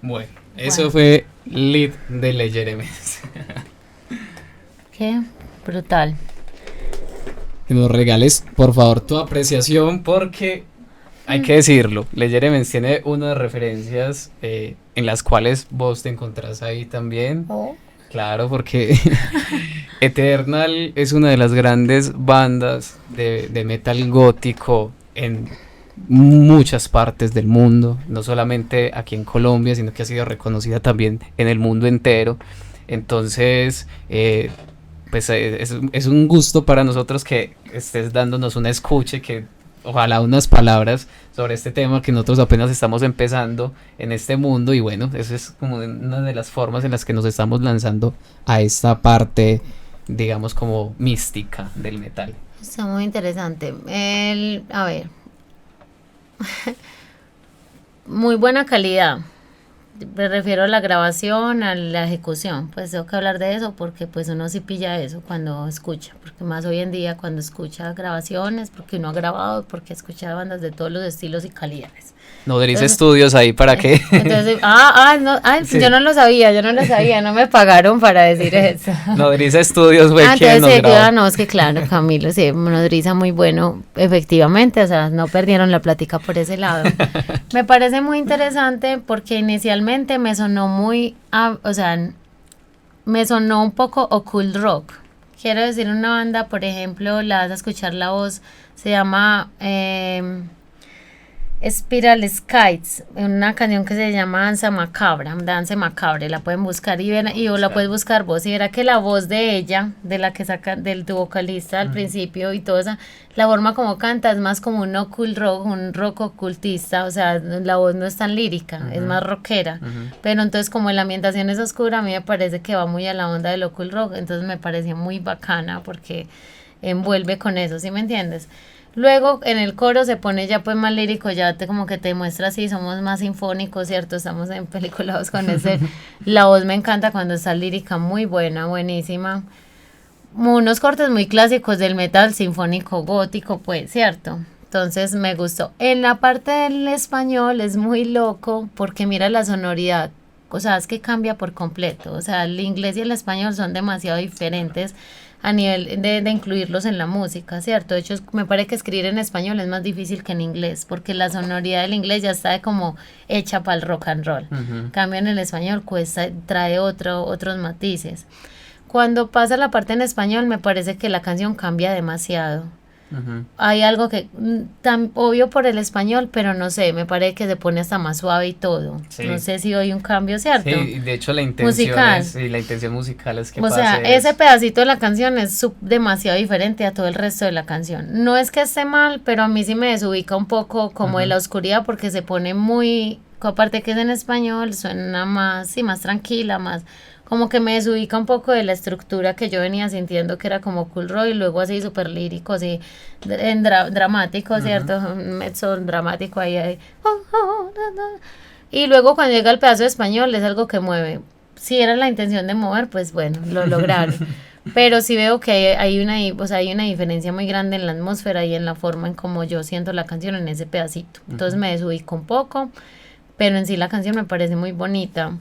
[SPEAKER 3] Bueno, eso fue Lead de Le Jeremens.
[SPEAKER 4] Qué brutal.
[SPEAKER 3] Que nos regales, por favor, tu apreciación, porque hay que decirlo, Le Jeremens tiene unas referencias en las cuales vos te encontrás ahí también.
[SPEAKER 4] Oh.
[SPEAKER 3] Claro, porque Eternal es una de las grandes bandas de metal gótico en muchas partes del mundo, no solamente aquí en Colombia, sino que ha sido reconocida también en el mundo entero. Entonces, pues es un gusto para nosotros que estés dándonos una escucha, que ojalá unas palabras sobre este tema que nosotros apenas estamos empezando en este mundo. Y bueno, eso es como una de las formas en las que nos estamos lanzando a esta parte, digamos, como mística del metal.
[SPEAKER 4] Está muy interesante. A ver, muy buena calidad. Me refiero a la grabación, a la ejecución. Pues tengo que hablar de eso porque pues uno sí pilla eso cuando escucha. Porque más hoy en día cuando escucha grabaciones, porque uno ha grabado, porque escucha bandas de todos los estilos y calidades.
[SPEAKER 3] Nodriza
[SPEAKER 4] Entonces,
[SPEAKER 3] Estudios ahí para que...
[SPEAKER 4] Entonces, no,
[SPEAKER 3] Sí.
[SPEAKER 4] yo no lo sabía, no me pagaron para decir eso.
[SPEAKER 3] Nodriza Estudios fue quien nos
[SPEAKER 4] Entonces,
[SPEAKER 3] grabó.
[SPEAKER 4] no, es que claro, Camilo, sí, Nodriza muy bueno, efectivamente, o sea, no perdieron la plática por ese lado. Me parece muy interesante porque inicialmente me sonó me sonó un poco occult rock. Quiero decir, una banda, por ejemplo, la vas a escuchar la voz, se llama Spiral Skies, una canción que se llama Dance Macabre, la pueden buscar y la puedes buscar vos y verá que la voz de ella, de la que saca del vocalista al principio y toda esa, la forma como canta es más como un occult rock, un rock ocultista, o sea, la voz no es tan lírica, es más rockera, pero entonces como la ambientación es oscura, a mí me parece que va muy a la onda del occult rock, entonces me pareció muy bacana porque envuelve con eso, ¿sí me entiendes? Luego en el coro se pone ya pues más lírico, como que te muestra así, somos más sinfónicos, ¿cierto? Estamos en peliculados con ese. La voz me encanta cuando está lírica, muy buena, buenísima. Unos cortes muy clásicos del metal sinfónico gótico, pues, ¿cierto? Entonces me gustó. En la parte del español es muy loco porque mira la sonoridad, o sea, es que cambia por completo. O sea, el inglés y el español son demasiado diferentes a nivel de incluirlos en la música, ¿cierto? De hecho, me parece que escribir en español es más difícil que en inglés, porque la sonoridad del inglés ya está como hecha para el rock and roll. Cambio en el español, trae otros matices. Cuando pasa la parte en español, me parece que la canción cambia demasiado. Hay algo que tan obvio por el español, pero no sé, me parece que se pone hasta más suave y todo. Sí. No sé si hay un cambio, ¿cierto?
[SPEAKER 3] Sí, de hecho la intención la intención musical es que
[SPEAKER 4] o sea, ese pedacito de la canción es demasiado diferente a todo el resto de la canción. No es que esté mal, pero a mí sí me desubica un poco como de la oscuridad porque se pone muy, aparte que es en español, suena más, sí, más tranquila, más como que me desubica un poco de la estructura que yo venía sintiendo que era como cool rock y luego así súper lírico, así dramático, ¿cierto? Mezzo dramático ahí. Y luego cuando llega el pedazo de español es algo que mueve. Si era la intención de mover, pues bueno, lo lograron. Pero sí veo que hay una diferencia muy grande en la atmósfera y en la forma en cómo yo siento la canción en ese pedacito. Entonces me desubico un poco, pero en sí la canción me parece muy bonita.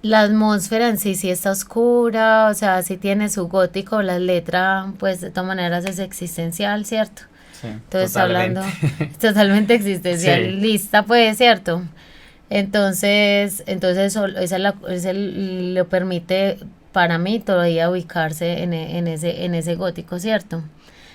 [SPEAKER 4] La atmósfera en sí está oscura, o sea, sí tiene su gótico, la letra pues de todas maneras es existencial, ¿cierto? Sí, entonces
[SPEAKER 3] totalmente.
[SPEAKER 4] Totalmente existencialista, sí. Pues, ¿cierto? Entonces eso lo permite para mí todavía ubicarse en ese gótico, ¿cierto?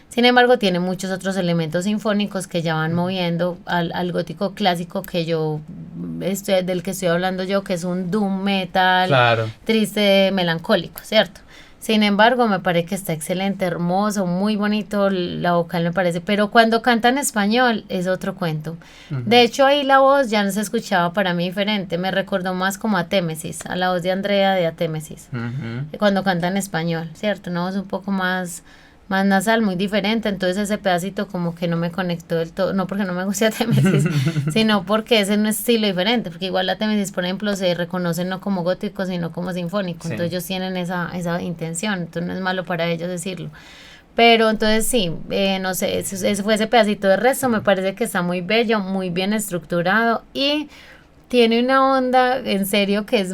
[SPEAKER 4] Sin embargo, tiene muchos otros elementos sinfónicos que ya van moviendo al gótico clásico del que estoy hablando yo, que es un doom metal, claro, triste, melancólico, ¿cierto? Sin embargo, me parece que está excelente, hermoso, muy bonito, la vocal me parece, pero cuando canta en español es otro cuento. De hecho, ahí la voz ya no se escuchaba para mí diferente, me recordó más como a Témesis, a la voz de Andrea de Atémesis, cuando canta en español, ¿cierto? Una voz un poco más nasal, muy diferente, entonces ese pedacito como que no me conectó del todo, no porque no me guste Atémesis, sino porque es un estilo diferente, porque igual Atémesis, por ejemplo, se reconoce no como gótico, sino como sinfónico, sí. Entonces ellos tienen esa intención, entonces no es malo para ellos decirlo, Pero entonces sí, no sé, eso fue ese pedacito. De resto me parece que está muy bello, muy bien estructurado y tiene una onda en serio que es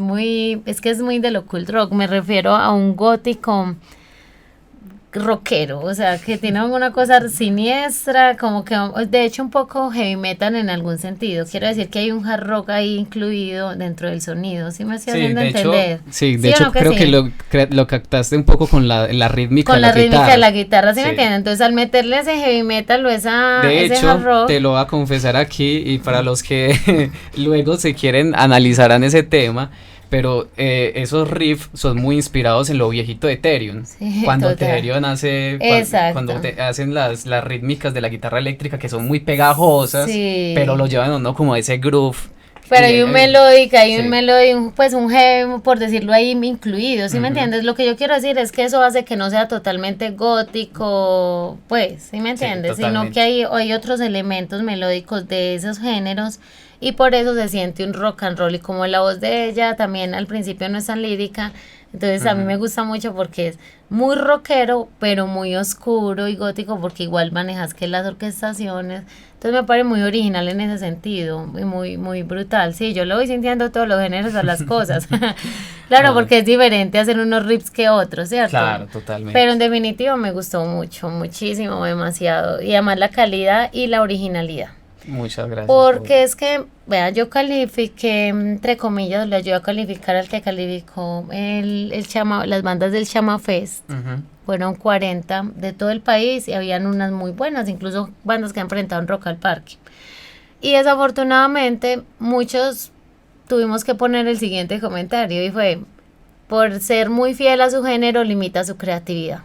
[SPEAKER 4] que es muy del occult rock. Me refiero a un gótico rockero, o sea, que tiene una cosa siniestra, como que de hecho un poco heavy metal en algún sentido. Quiero decir que hay un hard rock ahí incluido dentro del sonido, ¿sí me estoy haciendo entender?
[SPEAKER 3] Sí, de
[SPEAKER 4] ¿Sí o
[SPEAKER 3] hecho
[SPEAKER 4] no que
[SPEAKER 3] creo
[SPEAKER 4] sí?
[SPEAKER 3] que lo captaste un poco con la rítmica
[SPEAKER 4] Con
[SPEAKER 3] de
[SPEAKER 4] la rítmica
[SPEAKER 3] guitarra.
[SPEAKER 4] de la guitarra, ¿sí me
[SPEAKER 3] Sí.
[SPEAKER 4] entienden? Entonces al meterle ese heavy metal o
[SPEAKER 3] De
[SPEAKER 4] ese hard
[SPEAKER 3] hecho,
[SPEAKER 4] rock,
[SPEAKER 3] te lo voy a confesar aquí y para los que luego se quieren analizarán ese tema, pero esos riffs son muy inspirados en lo viejito de Ethereum.
[SPEAKER 4] sí,
[SPEAKER 3] Cuando
[SPEAKER 4] total.
[SPEAKER 3] Ethereum hace,
[SPEAKER 4] Exacto.
[SPEAKER 3] cuando hacen las rítmicas de la guitarra eléctrica que son muy pegajosas,
[SPEAKER 4] Sí.
[SPEAKER 3] pero lo llevan a uno como a ese groove.
[SPEAKER 4] Pero
[SPEAKER 3] Y,
[SPEAKER 4] hay un melódico, hay
[SPEAKER 3] sí.
[SPEAKER 4] un melódico, pues un heavy, por decirlo ahí, incluido, ¿sí me
[SPEAKER 3] Ujú.
[SPEAKER 4] entiendes? Lo que yo quiero decir es que eso hace que no sea totalmente gótico, pues, ¿sí me entiendes? Sino
[SPEAKER 3] totalmente.
[SPEAKER 4] que hay otros elementos melódicos de esos géneros y por eso se siente un rock and roll y como la voz de ella también al principio no es tan lírica, entonces a mí me gusta mucho porque es muy rockero, pero muy oscuro y gótico porque igual manejas que las orquestaciones. Entonces me parece muy original en ese sentido y muy brutal. Sí, yo lo voy sintiendo todos los géneros a las cosas. Claro,
[SPEAKER 3] No.
[SPEAKER 4] porque es diferente hacer unos riffs que otros, ¿cierto?
[SPEAKER 3] Claro, totalmente.
[SPEAKER 4] Pero en definitiva me gustó mucho, muchísimo, demasiado. Y además la calidad y la originalidad.
[SPEAKER 3] Muchas gracias.
[SPEAKER 4] Porque es que, vea, yo califiqué, entre comillas, le ayudé a calificar al que calificó las bandas del Chama Fest.
[SPEAKER 3] Ujú.
[SPEAKER 4] Fueron 40 de todo el país y habían unas muy buenas, incluso bandas que han presentado en Rock al Parque. Y desafortunadamente muchos tuvimos que poner el siguiente comentario y fue, por ser muy fiel a su género, limita su creatividad.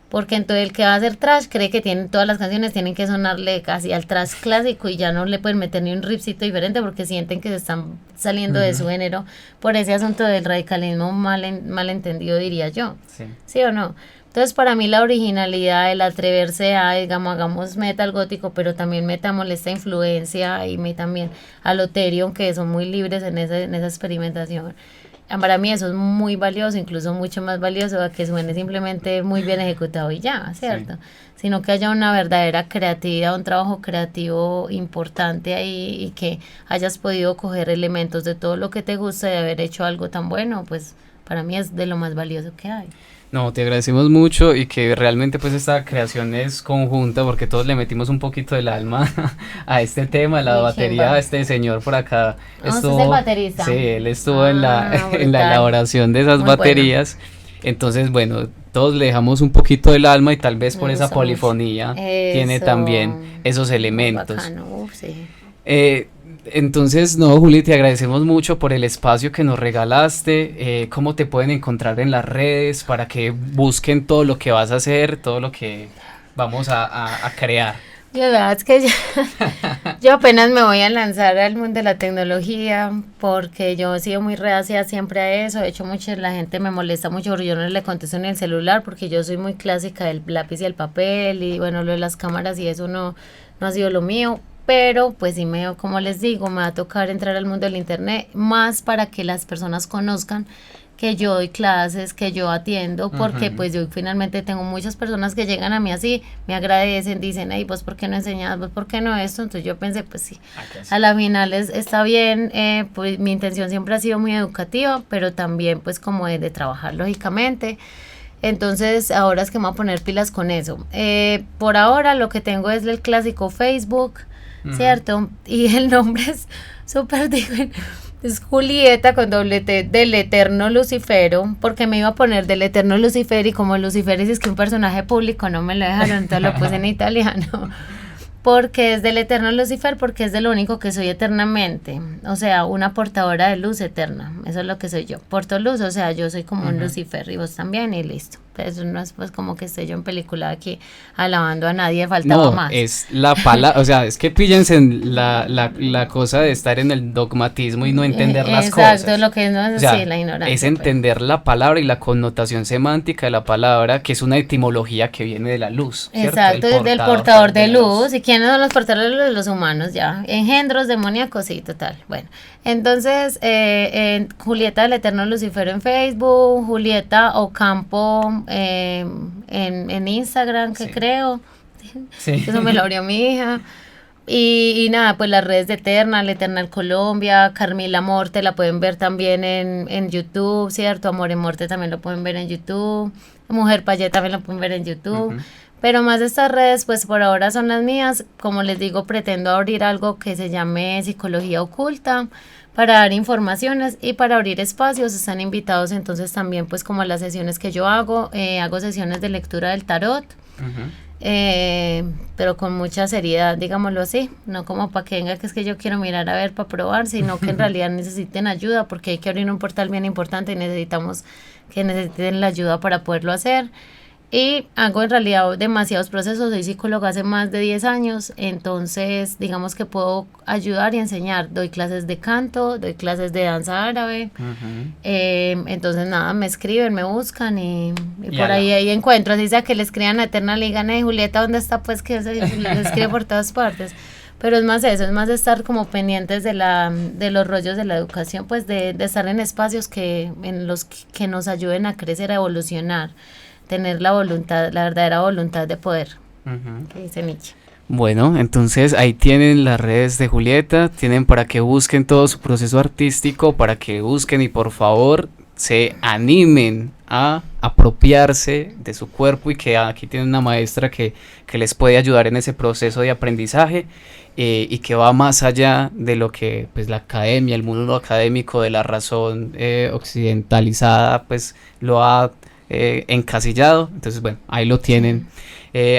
[SPEAKER 4] Porque entonces el que va a hacer trash cree que todas las canciones tienen que sonarle casi al trash clásico y ya no le pueden meter ni un riffcito diferente porque sienten que se están saliendo de su género por ese asunto del radicalismo malentendido, diría yo.
[SPEAKER 3] Sí.
[SPEAKER 4] ¿Sí o no? Entonces para mí la originalidad, el atreverse a, digamos, hagamos metal gótico, pero también metámosle esta influencia y también a Loterion, que son muy libres en esa experimentación. Para mí eso es muy valioso, incluso mucho más valioso a que suene simplemente muy bien ejecutado y ya, ¿cierto?
[SPEAKER 3] Sí.
[SPEAKER 4] Sino que haya una verdadera creatividad, un trabajo creativo importante ahí y que hayas podido coger elementos de todo lo que te gusta y haber hecho algo tan bueno, pues para mí es de lo más valioso que hay.
[SPEAKER 3] No, te agradecemos mucho y que realmente pues esta creación es conjunta porque todos le metimos un poquito del alma a este tema, la
[SPEAKER 4] Uy,
[SPEAKER 3] batería,
[SPEAKER 4] chimba.
[SPEAKER 3] este señor por acá
[SPEAKER 4] ¿Usted es el baterista?
[SPEAKER 3] sí, él estuvo en la
[SPEAKER 4] brutal.
[SPEAKER 3] elaboración de esas
[SPEAKER 4] Muy bueno.
[SPEAKER 3] baterías, entonces bueno, todos le dejamos un poquito del alma y tal vez por
[SPEAKER 4] Me
[SPEAKER 3] esa
[SPEAKER 4] gusta mucho.
[SPEAKER 3] polifonía tiene
[SPEAKER 4] Eso.
[SPEAKER 3] también esos
[SPEAKER 4] Muy
[SPEAKER 3] elementos.
[SPEAKER 4] bacano, sí.
[SPEAKER 3] Entonces, no, Juli, te agradecemos mucho por el espacio que nos regalaste. ¿Cómo te pueden encontrar en las redes para que busquen todo lo que vas a hacer, todo lo que vamos a crear?
[SPEAKER 4] La verdad es que yo apenas me voy a lanzar al mundo de la tecnología porque yo he sido muy reacia siempre a eso. De hecho, la gente me molesta mucho porque yo no le contesto en el celular porque yo soy muy clásica del lápiz y el papel y bueno, lo de las cámaras y eso no ha sido lo mío. Pero pues sí, como les digo, me va a tocar entrar al mundo del internet más para que las personas conozcan que yo doy clases, que yo atiendo, porque pues yo finalmente tengo muchas personas que llegan a mí así, me agradecen, dicen, hey, vos por qué no enseñas, vos por qué no esto, entonces yo pensé, pues sí, a la final está bien, pues mi intención siempre ha sido muy educativa, pero también pues como de trabajar lógicamente. Entonces ahora es que me voy a poner pilas con eso. Por ahora lo que tengo es el clásico Facebook, ¿cierto? Y el nombre es súper diferente. Es Julieta con doble T del Eterno Lucifero, porque me iba a poner del Eterno Lucifer y como Lucifer es que un personaje público no me lo dejaron, entonces lo puse en italiano. Porque es del Eterno Lucifer, porque es de lo único que soy eternamente, o sea, una portadora de luz eterna, eso es lo que soy yo, porto luz, o sea, yo soy como un Lucifer y vos también y listo. Eso no es pues como que esté yo en película aquí alabando a nadie, faltaba más.
[SPEAKER 3] Es la palabra, o sea, es que píllense en la cosa de estar en el dogmatismo y no entender las cosas.
[SPEAKER 4] Exacto, lo que no es
[SPEAKER 3] O sea,
[SPEAKER 4] sí, la ignorancia.
[SPEAKER 3] es entender la palabra y la connotación semántica de la palabra, que es una etimología que viene de la luz. ¿cierto?
[SPEAKER 4] Exacto, del portador de luz. ¿Y quién ¿Quiénes son los portadores de los humanos? Ya, engendros demoníacos, sí, total. Bueno, entonces, Julieta del Eterno Lucifero en Facebook, Julieta Ocampo en Instagram, que
[SPEAKER 3] Sí.
[SPEAKER 4] creo.
[SPEAKER 3] Sí.
[SPEAKER 4] Eso me lo abrió mi hija. Y nada, pues las redes de Eternal, Eternal Colombia, Carmila Morte la pueden ver también en YouTube, ¿cierto? Amor en Morte también lo pueden ver en YouTube. Mujer Payet también lo pueden ver en YouTube.
[SPEAKER 3] Ujú.
[SPEAKER 4] Pero más de estas redes, pues por ahora son las mías. Como les digo, pretendo abrir algo que se llame Psicología Oculta para dar informaciones y para abrir espacios. Están invitados entonces también pues como a las sesiones que yo hago. Hago sesiones de lectura del tarot.
[SPEAKER 3] Ujú.
[SPEAKER 4] Pero con mucha seriedad, digámoslo así, no como para que venga que es que yo quiero mirar a ver para probar, sino que en realidad necesiten ayuda porque hay que abrir un portal bien importante y necesitamos que necesiten la ayuda para poderlo hacer. Y hago en realidad demasiados procesos, soy psicóloga hace más de 10 años, entonces digamos que puedo ayudar y enseñar, doy clases de canto, doy clases de danza árabe,
[SPEAKER 3] Ujú.
[SPEAKER 4] entonces nada, me escriben, me buscan y
[SPEAKER 3] Y
[SPEAKER 4] por
[SPEAKER 3] ala.
[SPEAKER 4] ahí encuentro, así sea que le escriban a Eterna, le digan, Julieta, ¿dónde está? Pues que se le escribe por todas partes. Pero es más eso, es más de estar como pendientes de los rollos de la educación, pues de estar en espacios en los que nos ayuden a crecer, a evolucionar, tener la voluntad, la verdadera voluntad de poder,
[SPEAKER 3] Ujú.
[SPEAKER 4] que dice Nietzsche.
[SPEAKER 3] Bueno, entonces ahí tienen las redes de Julieta, tienen para que busquen todo su proceso artístico, para que busquen y por favor se animen a apropiarse de su cuerpo y que aquí tienen una maestra que les puede ayudar en ese proceso de aprendizaje y que va más allá de lo que pues la academia, el mundo académico de la razón occidentalizada pues lo ha encasillado. Entonces bueno, ahí lo tienen.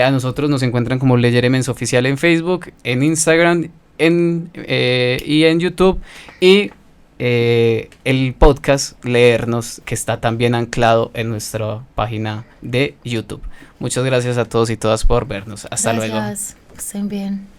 [SPEAKER 3] A nosotros nos encuentran como Leyeremens Oficial en Facebook, en Instagram y en YouTube y el podcast Leernos que está también anclado en nuestra página de YouTube. Muchas gracias a todos y todas por vernos. Hasta luego.
[SPEAKER 4] Gracias, que estén bien.